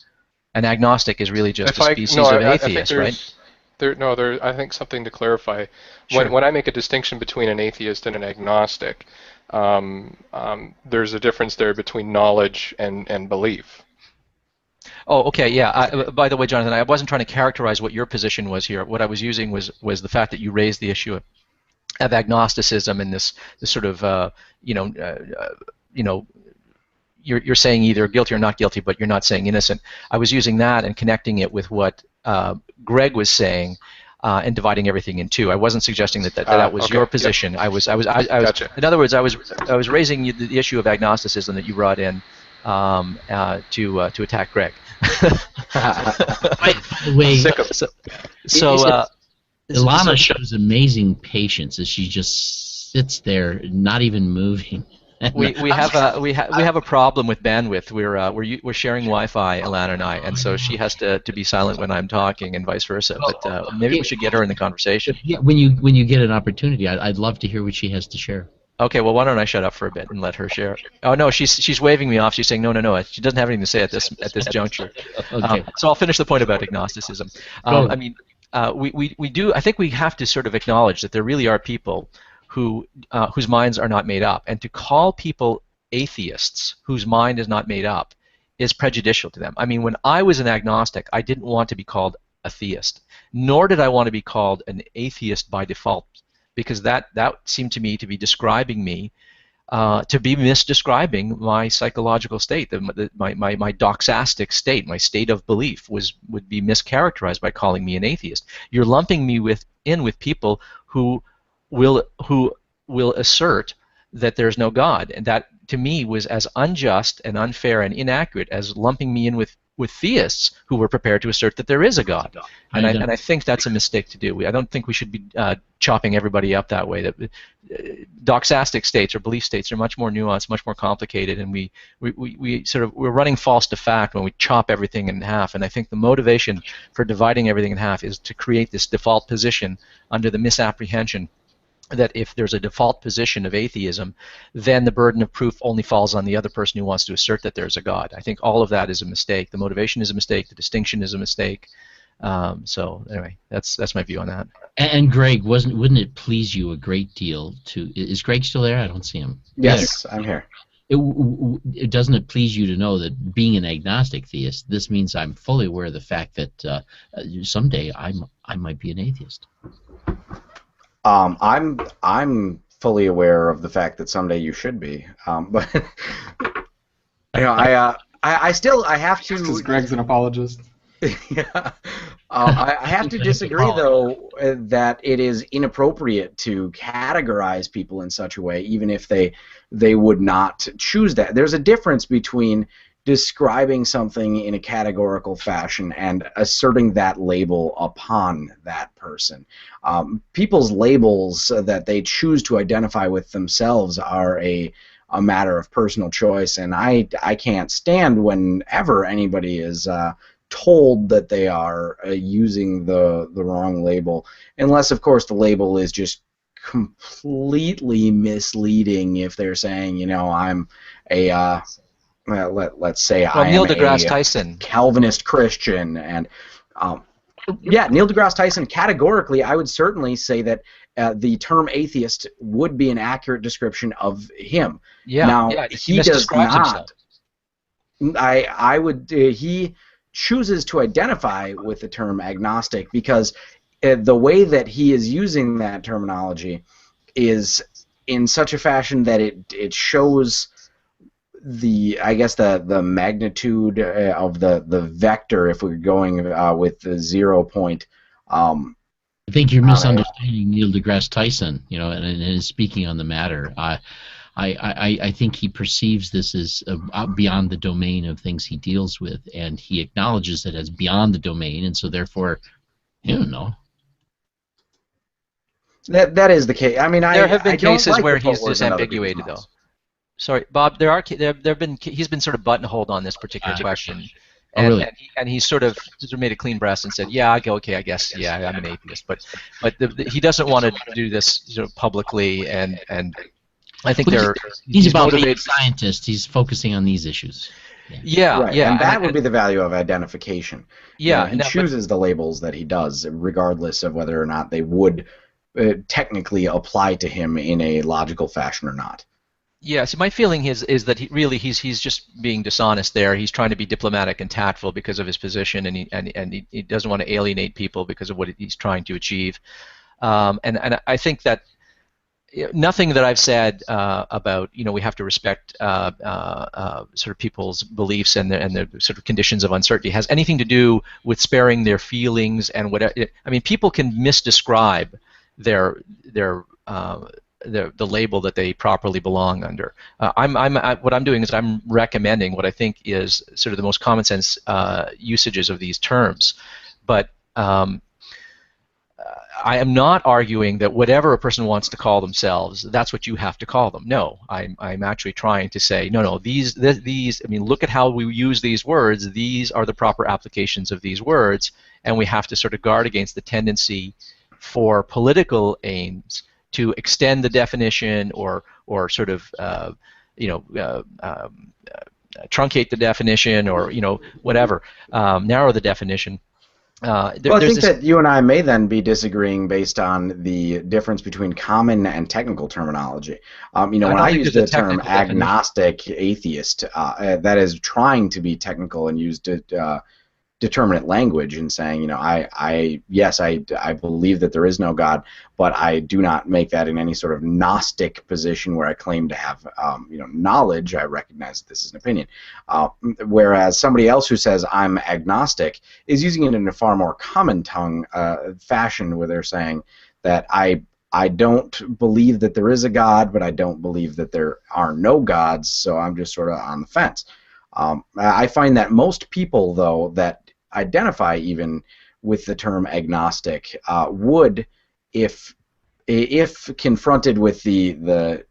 An agnostic is really just a species of atheist, right? I think something to clarify. Sure. When I make a distinction between an atheist and an agnostic, there's a difference there between knowledge and belief. Oh, okay, yeah. By the way, Jonathan, I wasn't trying to characterize what your position was here. What I was using was the fact that you raised the issue of agnosticism and this sort of you're saying either guilty or not guilty, but you're not saying innocent. I was using that and connecting it with what Greg was saying. And dividing everything in two. I wasn't suggesting that was your position. Yep. I was Gotcha. In other words, I was raising the issue of agnosticism that you brought in to attack Greg. Ilana shows amazing patience as she just sits there, not even moving. We have a problem with bandwidth. We're sharing Wi-Fi, Alana and I, and so she has to be silent when I'm talking, and vice versa. But maybe we should get her in the conversation. Yeah, when you get an opportunity, I'd love to hear what she has to share. Okay, well, why don't I shut up for a bit and let her share? Oh no, she's waving me off. She's saying no. She doesn't have anything to say at this juncture. Okay. So I'll finish the point about agnosticism. I mean, we do. I think we have to sort of acknowledge that there really are people who whose minds are not made up, and to call people atheists whose mind is not made up is prejudicial to them. I mean, when I was an agnostic, I didn't want to be called a theist, nor did I want to be called an atheist by default, because that seemed to me to be describing me, to be misdescribing my psychological state, my doxastic state, my state of belief would be mischaracterized by calling me an atheist. You're lumping me in with people who will assert that there's no God, and that to me was as unjust and unfair and inaccurate as lumping me in with theists who were prepared to assert that there is a God. And I think that's a mistake to do. I don't think we should be chopping everybody up that way. That doxastic states or belief states are much more nuanced, much more complicated, and we're running false to fact when we chop everything in half. And I think the motivation for dividing everything in half is to create this default position under the misapprehension that if there's a default position of atheism, then the burden of proof only falls on the other person who wants to assert that there's a God. I think all of that is a mistake. The motivation is a mistake. The distinction is a mistake. So anyway, that's my view on that. And Greg, wouldn't it please you a great deal to? Is Greg still there? I don't see him. Yes, I'm here. Doesn't it please you to know that being an agnostic theist, this means I'm fully aware of the fact that someday I might be an atheist. I'm fully aware of the fact that someday you should be, but you know, I still have to. Because Greg's an apologist. Yeah. I have to disagree, though, that it is inappropriate to categorize people in such a way, even if they would not choose that. There's a difference between describing something in a categorical fashion and asserting that label upon that person. People's labels that they choose to identify with themselves are a matter of personal choice, and I can't stand whenever anybody is told that they are using the wrong label, unless, of course, the label is just completely misleading. If they're saying, you know, I'm a let's say I Neil am deGrasse a Tyson. Calvinist Christian, and yeah, Neil deGrasse Tyson, categorically, I would certainly say that the term atheist would be an accurate description of him. Yeah, now, he does not. Himself. He chooses to identify with the term agnostic because the way that he is using that terminology is in such a fashion that it shows the magnitude of the vector, if we're going with the 0 point. I think you're misunderstanding Neil deGrasse Tyson, you know, and speaking on the matter. I think he perceives this as beyond the domain of things he deals with, and he acknowledges it as beyond the domain, and so therefore, I don't know. That is the case. I mean, there have been cases where he's disambiguated, though. Sorry, Bob. He's been sort of buttonholed on this particular question, and, really? and he's sort of made a clean breast and said, "Yeah, I guess, yeah, I'm an atheist," but he doesn't want to do this sort of publicly, and I think he's about being a scientist. He's focusing on these issues. Yeah, right. yeah, and that would be the value of identification. Yeah, he chooses the labels that he does, regardless of whether or not they would technically apply to him in a logical fashion or not. Yeah, so my feeling is that he's just being dishonest there. He's trying to be diplomatic and tactful because of his position, and he doesn't want to alienate people because of what he's trying to achieve. And I think that nothing that I've said about, you know, we have to respect sort of people's beliefs and the sort of conditions of uncertainty has anything to do with sparing their feelings and whatever. I mean, people can misdescribe the label that they properly belong under. What I'm doing is I'm recommending what I think is sort of the most common sense usages of these terms, but I am not arguing that whatever a person wants to call themselves, that's what you have to call them. No, I'm actually trying to say, no, these, I mean, look at how we use these words. These are the proper applications of these words, and we have to sort of guard against the tendency for political aims to extend the definition or sort of, truncate the definition or, whatever, narrow the definition. Well, I think that you and I may then be disagreeing based on the difference between common and technical terminology. When I use the term agnostic atheist, that is trying to be technical and used to determinate language and saying, yes, I believe that there is no God, but I do not make that in any sort of Gnostic position where I claim to have, knowledge. I recognize that this is an opinion. Whereas somebody else who says I'm agnostic is using it in a far more common tongue fashion, where they're saying that I don't believe that there is a God, but I don't believe that there are no gods, so I'm just sort of on the fence. I find that most people, though, that identify even with the term agnostic would, if confronted with the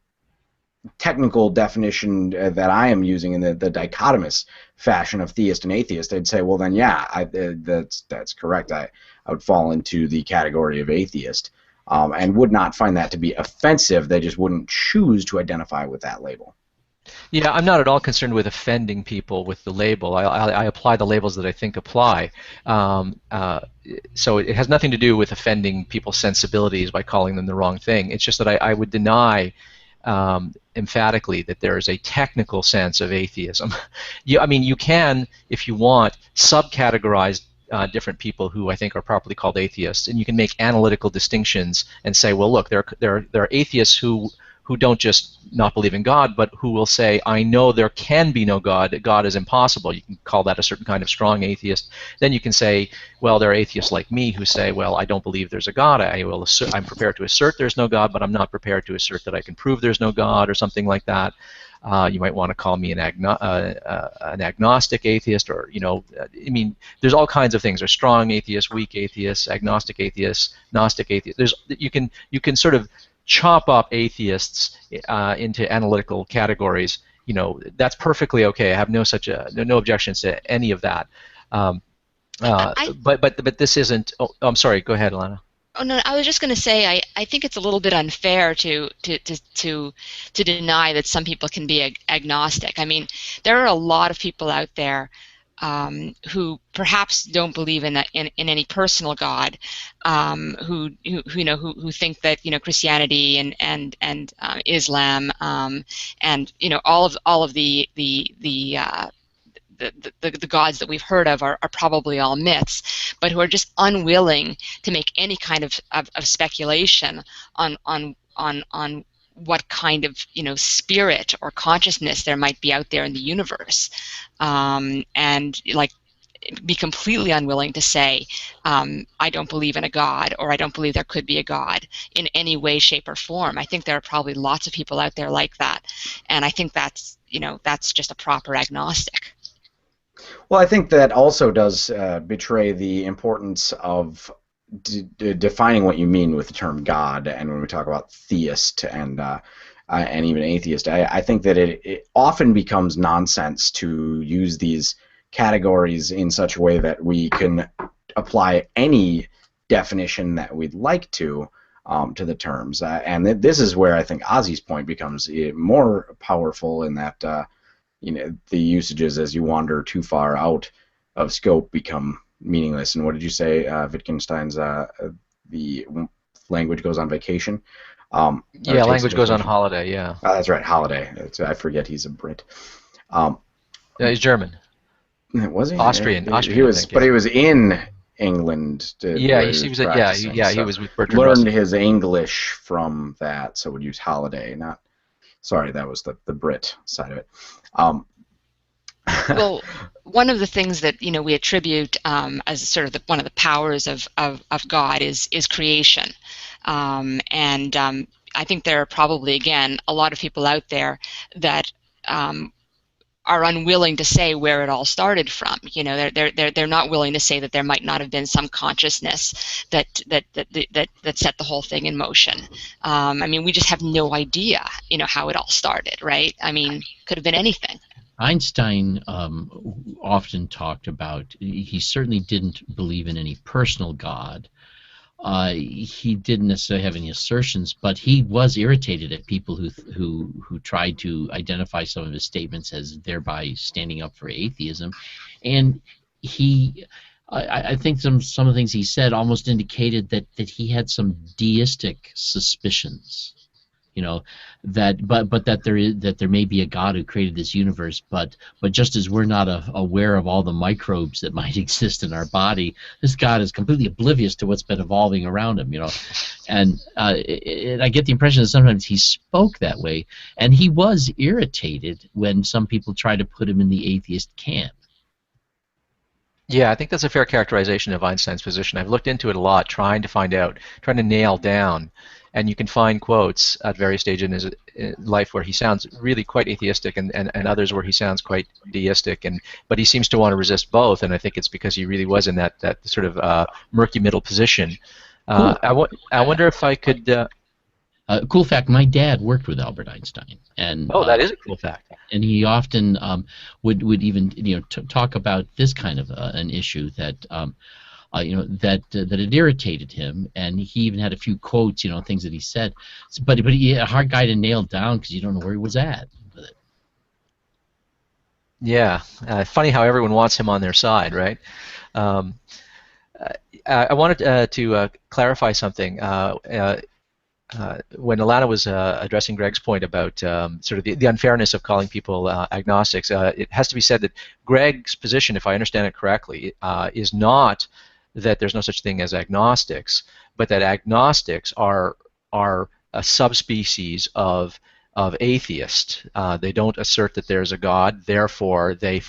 technical definition that I am using in the dichotomous fashion of theist and atheist, they'd say, well, then, yeah, that's correct. I would fall into the category of atheist, and would not find that to be offensive. They just wouldn't choose to identify with that label. Yeah, I'm not at all concerned with offending people with the label. I apply the labels that I think apply. So it has nothing to do with offending people's sensibilities by calling them the wrong thing. It's just that I would deny emphatically that there is a technical sense of atheism. You can, if you want, subcategorize different people who I think are properly called atheists, and you can make analytical distinctions and say, well, look, there are atheists who don't just not believe in God, but who will say, I know there can be no God, God is impossible. You can call that a certain kind of strong atheist. Then you can say, well, there are atheists like me who say, well, I don't believe there's a God. I'm prepared to assert there's no God, but I'm not prepared to assert that I can prove there's no God, or something like that. You might want to call me an agnostic atheist, or, there's all kinds of things. There's strong atheists, weak atheists, agnostic atheists, Gnostic atheists. You can sort of chop up atheists into analytical categories. That's perfectly okay. I have no objections to any of that. But this isn't. Oh, I'm sorry. Go ahead, Alana. Oh no, I was just going to say I think it's a little bit unfair to deny that some people can be agnostic. I mean, there are a lot of people out there who perhaps don't believe in any personal God, who think that Christianity and Islam and all of the gods that we've heard of are probably all myths, but who are just unwilling to make any kind of speculation on what kind of spirit or consciousness there might be out there in the universe, and be completely unwilling to say, I don't believe in a God, or I don't believe there could be a God in any way, shape, or form. I think there are probably lots of people out there like that, and I think that's just a proper agnostic. Well, I think that also does betray the importance of defining what you mean with the term God, and when we talk about theist and even atheist, I think that it often becomes nonsense to use these categories in such a way that we can apply any definition that we'd like to the terms, and this is where I think Ozzy's point becomes more powerful, in that the usages, as you wander too far out of scope, become meaningless. And what did you say, Wittgenstein's the language goes on vacation? Yeah, language goes on holiday, yeah. That's right, holiday. I forget he's a Brit. Yeah, he's German. Was he? Austrian, he was, I think, yeah. But he was in England. Yeah, he was he was with Bertrand learned Russell. His English from that, so would use holiday, not... Sorry, that was the Brit side of it. Well, one of the things that we attribute as sort of one of the powers of God is creation, and I think there are probably, again, a lot of people out there that are unwilling to say where it all started from. You know, they're not willing to say that there might not have been some consciousness that set the whole thing in motion. I mean, we just have no idea, you know, how it all started, right? I mean, could have been anything. Einstein often talked about, he certainly didn't believe in any personal God. He didn't necessarily have any assertions, but he was irritated at people who tried to identify some of his statements as thereby standing up for atheism. And I think some of the things he said almost indicated that he had some deistic suspicions. You know, but that there may be a God who created this universe, but just as we're not aware of all the microbes that might exist in our body, this God is completely oblivious to what's been evolving around him. You know, and I get the impression that sometimes he spoke that way, and he was irritated when some people tried to put him in the atheist camp. Yeah, I think that's a fair characterization of Einstein's position. I've looked into it a lot, trying to nail down. And you can find quotes at various stages in his life where he sounds really quite atheistic, and others where he sounds quite deistic. But he seems to want to resist both, and I think it's because he really was in that sort of murky middle position. I wonder if I could. Cool fact: my dad worked with Albert Einstein, and that is a cool fact. And he often would even talk about this kind of an issue that. That it irritated him, and he even had a few quotes, things that he said. But he a hard guy to nail down because you don't know where he was at with it. Yeah, funny how everyone wants him on their side, right? I wanted to clarify something. When Alana was addressing Greg's point about sort of the unfairness of calling people agnostics, it has to be said that Greg's position, if I understand it correctly, is not that there's no such thing as agnostics, but that agnostics are a subspecies of atheist. They don't assert that there's a God, therefore they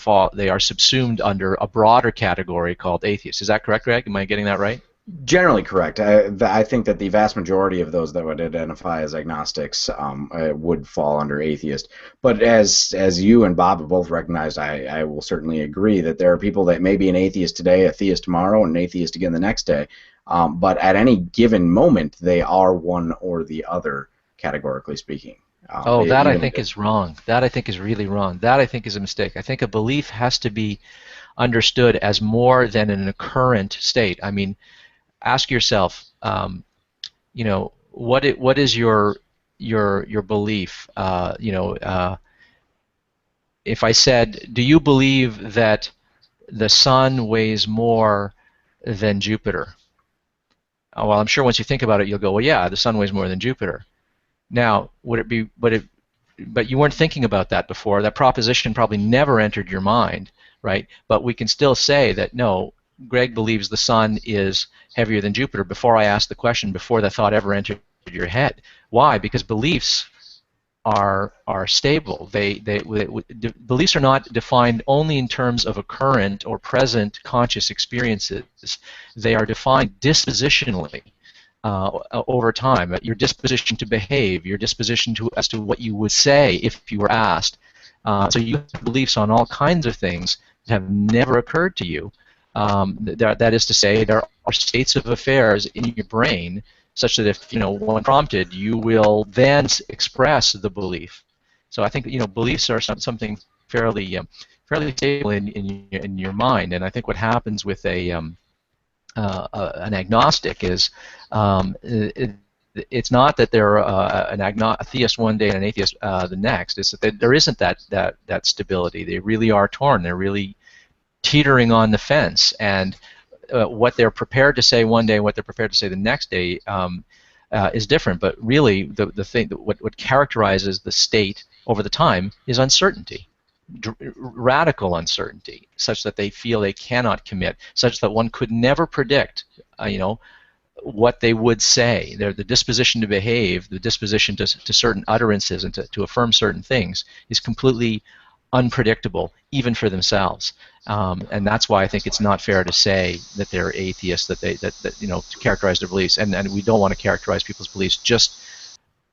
are subsumed under a broader category called atheist. Is that correct, Greg? Am I getting that right? Generally correct. I think that the vast majority of those that would identify as agnostics would fall under atheist. But as you and Bob have both recognized, I will certainly agree that there are people that may be an atheist today, a theist tomorrow, and an atheist again the next day. But at any given moment, they are one or the other, categorically speaking. That I think is wrong. That I think is really wrong. That I think is a mistake. I think a belief has to be understood as more than an occurrent state. I mean, ask yourself, what is your belief? If I said, do you believe that the sun weighs more than Jupiter? Well, I'm sure once you think about it, you'll go, well, yeah, the sun weighs more than Jupiter. Now, but you weren't thinking about that before. That proposition probably never entered your mind, right? But we can still say that no, Greg believes the sun is heavier than Jupiter before I asked the question, before the thought ever entered your head. Why? Because beliefs are stable. Beliefs are not defined only in terms of a current or present conscious experiences. They are defined dispositionally over time. Your disposition to behave, your disposition as to what you would say if you were asked. So you have beliefs on all kinds of things that have never occurred to you. That is to say, there are states of affairs in your brain such that if when prompted, you will then express the belief. So I think beliefs are something fairly stable in your mind, and I think what happens with an agnostic is it's not that they're a theist one day and an atheist the next. It's that there isn't that stability. They really are torn. They're really teetering on the fence, and what they're prepared to say one day and what they're prepared to say the next day is different. But really, the thing what characterizes the state over the time is uncertainty, radical uncertainty, such that they feel they cannot commit, such that one could never predict, what they would say. The disposition to behave, the disposition to certain utterances and to affirm certain things is completely unpredictable, even for themselves, and that's why I think it's not fair to say that they're atheists, that to characterize their beliefs, and we don't want to characterize people's beliefs just.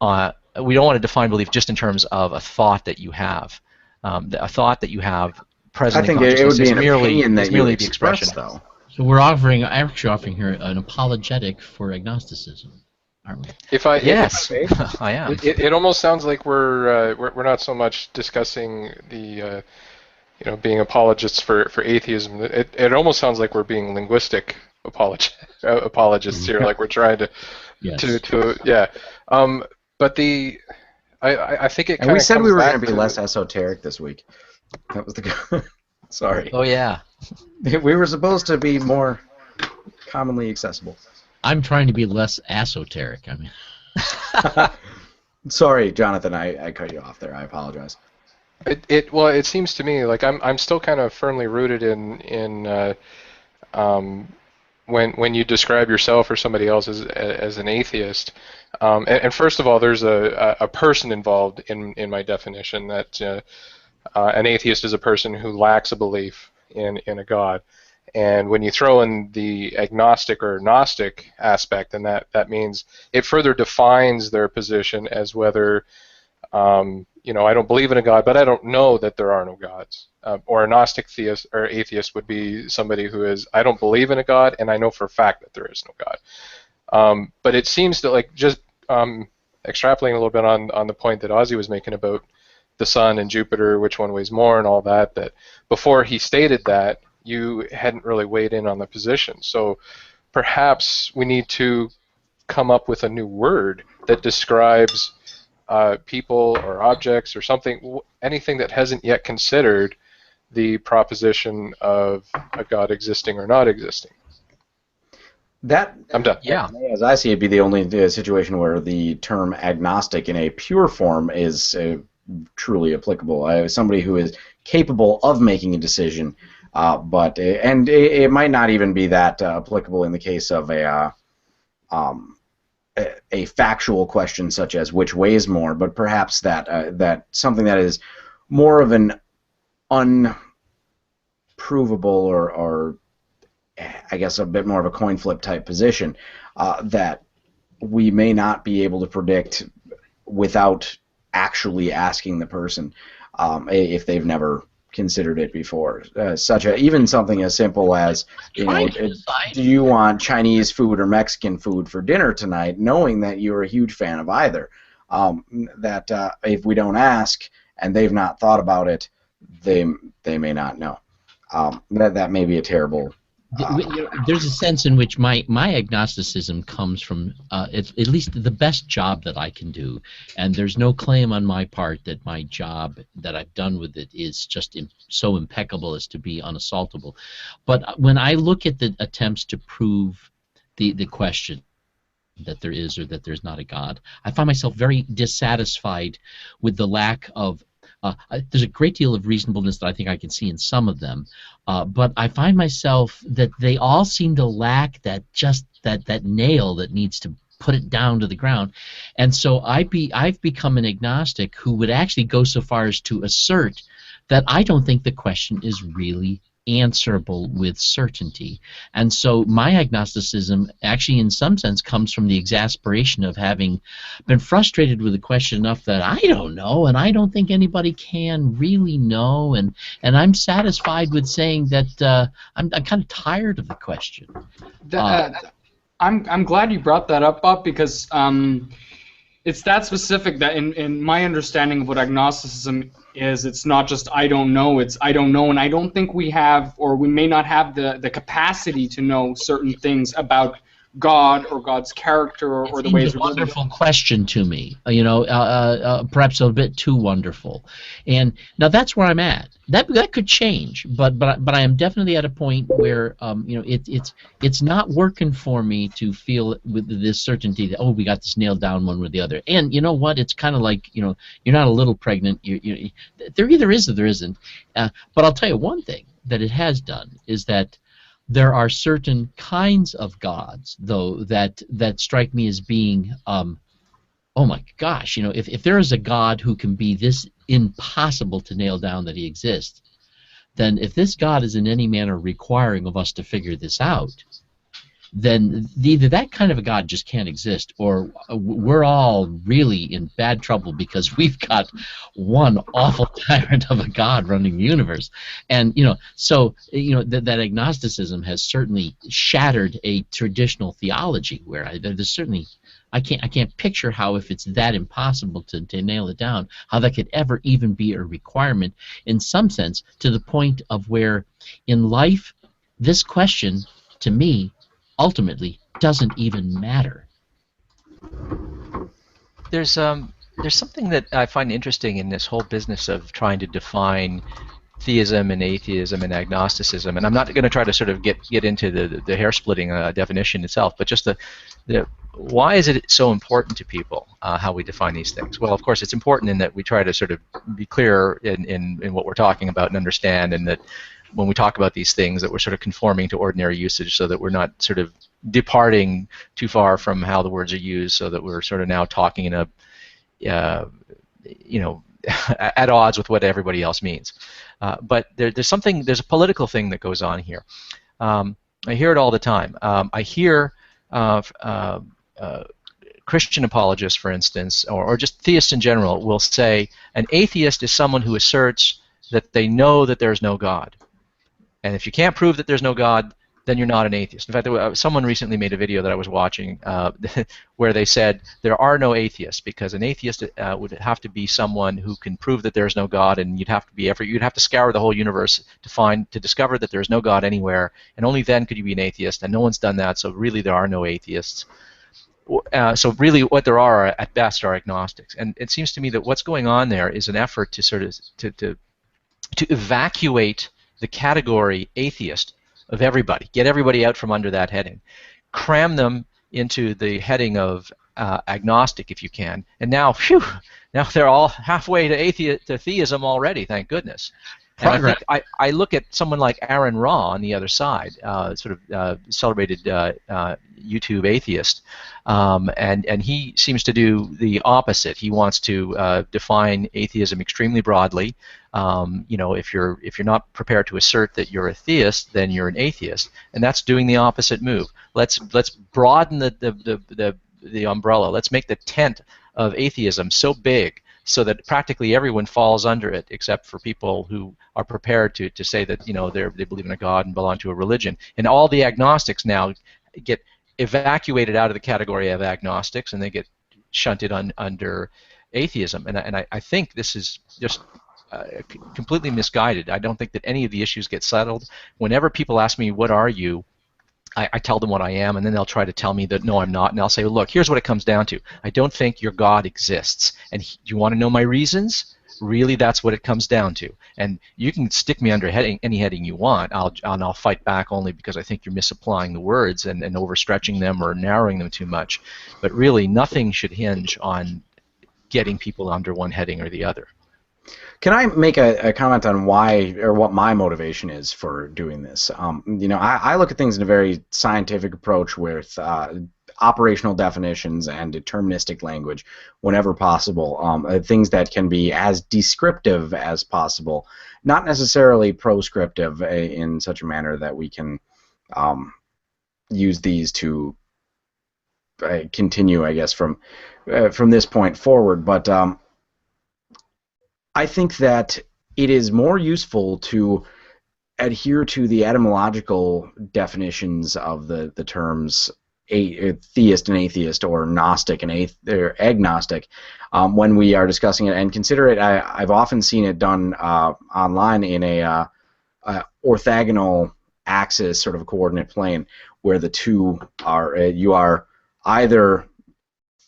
We don't want to define belief just in terms of a thought that you have. a thought that you have present I think in it would consciousness be is an merely opinion that you the express, expression. though. So we're actually offering here an apologetic for agnosticism, aren't we? Yes, If I may, I am. it almost sounds like we're not so much discussing the being apologists for atheism. It almost sounds like we're being linguistic apologists here, like we're trying to Yes. yeah. But I think it kind And of we said comes we were back going to be to less esoteric this week. That was the. Sorry. Oh yeah. We were supposed to be more commonly accessible. I'm trying to be less esoteric. I mean, Sorry, Jonathan, I cut you off there. I apologize. Well, it seems to me like I'm still kind of firmly rooted in when you describe yourself or somebody else as an atheist. And first of all, there's a person involved in my definition that an atheist is a person who lacks a belief in a God. And when you throw in the agnostic or gnostic aspect, then that means it further defines their position as whether, I don't believe in a God, but I don't know that there are no gods. Or a gnostic theist or atheist would be somebody who is, I don't believe in a God, and I know for a fact that there is no God. But it seems that, like, just extrapolating a little bit on the point that Ozzy was making about the sun and Jupiter, which one weighs more and all that before he stated that, you hadn't really weighed in on the position. So perhaps we need to come up with a new word that describes people or objects or something, anything that hasn't yet considered the proposition of a God existing or not existing. I'm done. Yeah. As I see it, be the only situation where the term agnostic in a pure form is truly applicable. Somebody who is capable of making a decision, but it might not even be that applicable in the case of a factual question such as which weighs more, but perhaps that something that is more of an unprovable or I guess a bit more of a coin flip type position that we may not be able to predict without actually asking the person if they've never considered it before. Even something as simple as, do you want Chinese food or Mexican food for dinner tonight, knowing that you're a huge fan of either. That if we don't ask and they've not thought about it, they may not know. That may be a terrible. There's a sense in which my agnosticism comes from at least the best job that I can do, and there's no claim on my part that my job that I've done with it is just so impeccable as to be unassaultable. But when I look at the attempts to prove the question that there is or that there's not a God, I find myself very dissatisfied with the lack of there's a great deal of reasonableness that I think I can see in some of them, but I find myself that they all seem to lack that nail that needs to put it down to the ground. And so I've become an agnostic who would actually go so far as to assert that I don't think the question is really answerable with certainty. And so my agnosticism actually in some sense comes from the exasperation of having been frustrated with the question enough that I don't know and I don't think anybody can really know, and I'm satisfied with saying that I'm kind of tired of the question. I'm glad you brought that up, Bob, because it's that specific that in my understanding of what agnosticism is, it's not just I don't know, it's I don't know, and I don't think we have, or we may not have the capacity to know certain things about God or God's character or the ways. It's a wonderful question to me, perhaps a bit too wonderful. And now that's where I'm at. That could change, but I am definitely at a point where it's not working for me to feel with this certainty that we got this nailed down one way or the other. And you know what? It's kind of like you're not a little pregnant. There either is or there isn't. But I'll tell you one thing that it has done is that there are certain kinds of gods, though, that strike me as being, oh my gosh, if there is a God who can be this impossible to nail down that he exists, then if this God is in any manner requiring of us to figure this out, then either that kind of a God just can't exist, or we're all really in bad trouble because we've got one awful tyrant of a God running the universe. And so that agnosticism has certainly shattered a traditional theology where there's certainly I can't picture how, if it's that impossible to nail it down, how that could ever even be a requirement in some sense, to the point of where in life this question to me ultimately doesn't even matter. There's something that I find interesting in this whole business of trying to define theism and atheism and agnosticism, and I'm not going to try to sort of get into the hair-splitting definition itself, but just the why is it so important to people how we define these things? Well, of course, it's important in that we try to sort of be clear in what we're talking about and understand, and that when we talk about these things that we're sort of conforming to ordinary usage so that we're not sort of departing too far from how the words are used, so that we're sort of now talking in a at odds with what everybody else means. But there's a political thing that goes on here. I hear it all the time. I hear Christian apologists, for instance, or just theists in general, will say an atheist is someone who asserts that they know that there's no God. And if you can't prove that there's no God, then you're not an atheist. In fact, someone recently made a video that I was watching where they said there are no atheists, because an atheist would have to be someone who can prove that there's no God, and you'd have to scour the whole universe to discover that there's no God anywhere, and only then could you be an atheist. And no one's done that, so really there are no atheists. So really, what there are at best are agnostics. And it seems to me that what's going on there is an effort to sort of to evacuate the category atheist of everybody, get everybody out from under that heading, cram them into the heading of agnostic if you can, and now, phew, now they're all halfway to theism already, thank goodness. And I look at someone like Aaron Ra on the other side, sort of celebrated YouTube atheist, and he seems to do the opposite. He wants to define atheism extremely broadly. If you're not prepared to assert that you're a theist, then you're an atheist, and that's doing the opposite move. Let's broaden the umbrella. Let's make the tent of atheism so big so that practically everyone falls under it, except for people who are prepared to say that they believe in a God and belong to a religion. And all the agnostics now get evacuated out of the category of agnostics, and they get shunted under atheism. And I think this is just completely misguided. I don't think that any of the issues get settled. Whenever people ask me, what are you? I tell them what I am, and then they'll try to tell me that no, I'm not, and I'll say, well, look, here's what it comes down to. I don't think your God exists. And do you want to know my reasons? Really, that's what it comes down to. And you can stick me under any heading you want, and I'll fight back only because I think you're misapplying the words and overstretching them or narrowing them too much. But really, nothing should hinge on getting people under one heading or the other. Can I make a comment on why, or what my motivation is for doing this? I look at things in a very scientific approach with operational definitions and deterministic language whenever possible, things that can be as descriptive as possible, not necessarily proscriptive in such a manner that we can use these to continue, I guess, from this point forward. But I think that it is more useful to adhere to the etymological definitions of the terms theist and atheist, or Gnostic and agnostic, when we are discussing it, and consider it. I've often seen it done online in a orthogonal axis, sort of a coordinate plane, where the two are you are either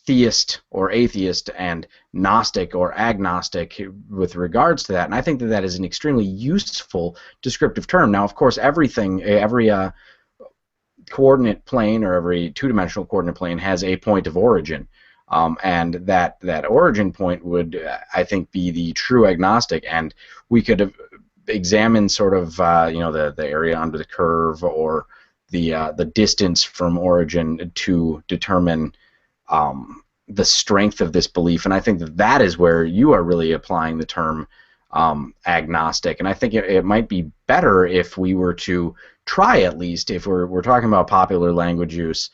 theist or atheist and Gnostic or agnostic with regards to that. And I think that that is an extremely useful descriptive term. Now, of course, every coordinate plane, or every two-dimensional coordinate plane, has a point of origin, and that origin point would, I think, be the true agnostic. And we could examine sort of the area under the curve, or the distance from origin, to determine the strength of this belief. And I think that that is where you are really applying the term agnostic. And I think it might be better if we were to try, at least, if we're talking about popular language use,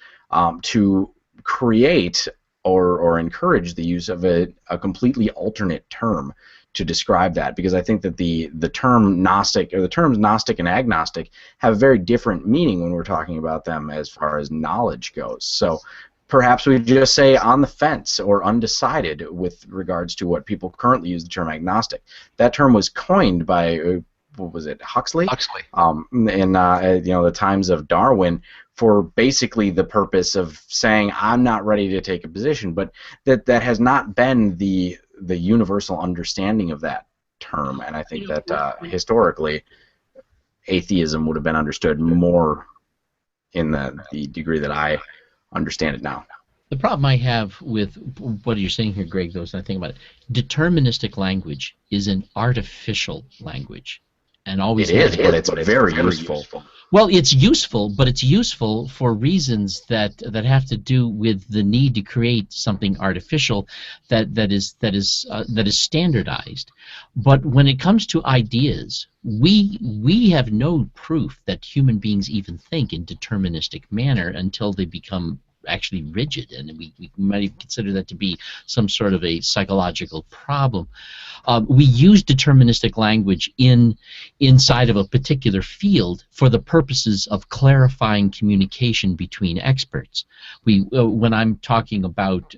to create or encourage the use of a completely alternate term to describe that, because I think that the term Gnostic, or the terms Gnostic and agnostic, have a very different meaning when we're talking about them as far as knowledge goes. So perhaps we just say on the fence or undecided with regards to what people currently use the term agnostic. That term was coined by what was it, Huxley? Huxley. In the times of Darwin, for basically the purpose of saying I'm not ready to take a position, but that has not been the universal understanding of that term, and I think that historically atheism would have been understood more in the degree that I understand it now. The problem I have with what you're saying here, Greg, though, is I think about it, deterministic language is an artificial language. And always it is, but it's very useful. Well, it's useful, but it's useful for reasons that have to do with the need to create something artificial that is standardized. But when it comes to ideas, we have no proof that human beings even think in deterministic manner until they become actually rigid, and we might consider that to be some sort of a psychological problem. We use deterministic language inside of a particular field for the purposes of clarifying communication between experts. When I'm talking about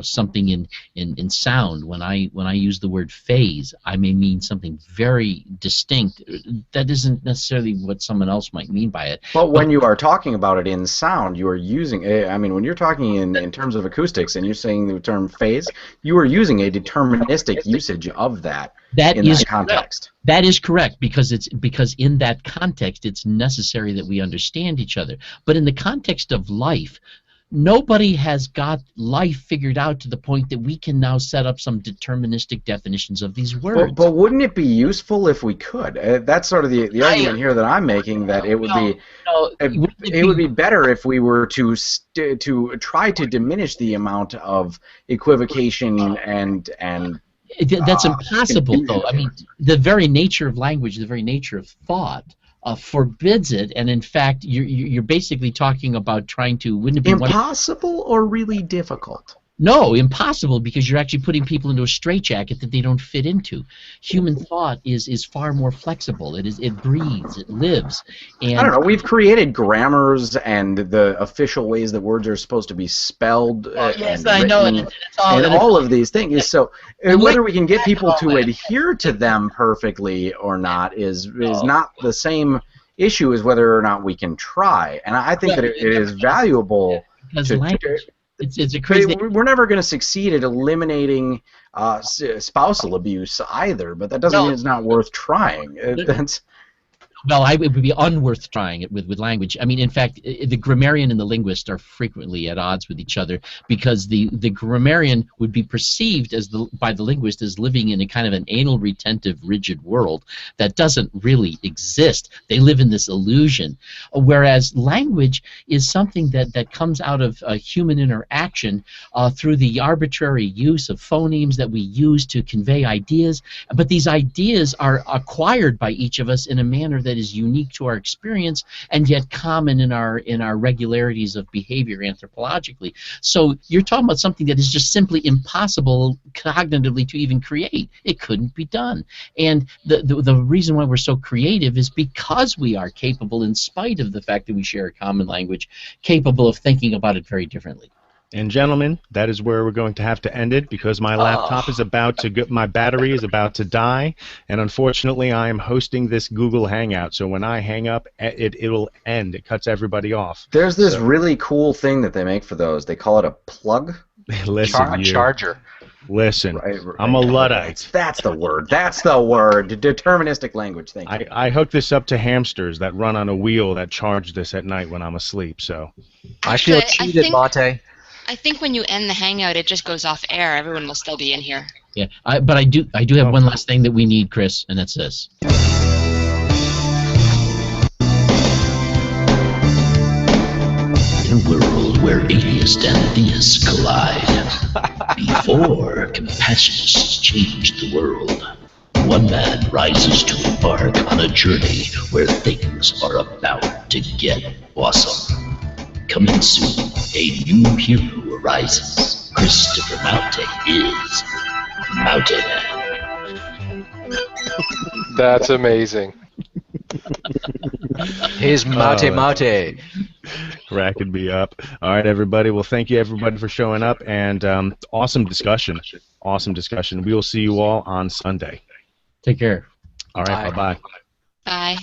something in sound, when I use the word phase, I may mean something very distinct. That isn't necessarily what someone else might mean by it. But when you are talking about it in sound, you are using when you're talking in terms of acoustics and you're saying the term phase, you are using a deterministic usage of that in that context. That is correct, because in that context it's necessary that we understand each other. But in the context of life, nobody has got life figured out to the point that we can now set up some deterministic definitions of these words. But wouldn't it be useful if we could? That's sort of the argument here that I'm making, that it would be better if we were to try to diminish the amount of equivocation and that's impossible, though. I mean, the very nature of language, the very nature of thought, forbids it, and in fact, you're basically talking about trying to. Wouldn't it be impossible or really difficult? No, impossible, because you're actually putting people into a straitjacket that they don't fit into. Human thought is far more flexible. It breathes, it lives. And I don't know. We've created grammars and the official ways that words are supposed to be spelled. Yes, I know, and all of these things. So whether we can get people to adhere to them perfectly or not is not the same issue as whether or not we can try. And I think that it is valuable to. It's a crazy. We're never going to succeed at eliminating spousal abuse either, but that doesn't mean it's not worth trying. Well, it would be unworth trying it with language. I mean, in fact, the grammarian and the linguist are frequently at odds with each other, because the grammarian would be perceived by the linguist as living in a kind of an anal retentive, rigid world that doesn't really exist. They live in this illusion, whereas language is something that comes out of human interaction through the arbitrary use of phonemes that we use to convey ideas. But these ideas are acquired by each of us in a manner that is unique to our experience and yet common in our regularities of behavior anthropologically. So you're talking about something that is just simply impossible cognitively to even create. It couldn't be done. And the reason why we're so creative is because we are capable, in spite of the fact that we share a common language, capable of thinking about it very differently. And gentlemen, that is where we're going to have to end it, because my laptop is about to my battery is about to die, and unfortunately I am hosting this Google Hangout, so when I hang up, it'll end. It cuts everybody off. There's this really cool thing that they make for those. They call it a plug. Listen, charger. Listen, right. I'm a Luddite. That's the word. That's the word. Deterministic language. Thank you. I hook this up to hamsters that run on a wheel that charge this at night when I'm asleep. So I feel cheated, Maute. I think when you end the Hangout, it just goes off air. Everyone will still be in here. Yeah, but I do have one last thing that we need, Chris, and that's this. In a world where atheists and theists collide, before compassions change the world, one man rises to embark on a journey where things are about to get awesome. Coming soon, a new hero arises. Christopher Maute is Maute Man. That's amazing. He's Maute Maute. Cracking me up. All right, everybody. Well, thank you, everybody, for showing up, and awesome discussion. Awesome discussion. We will see you all on Sunday. Take care. All right, bye-bye. Bye.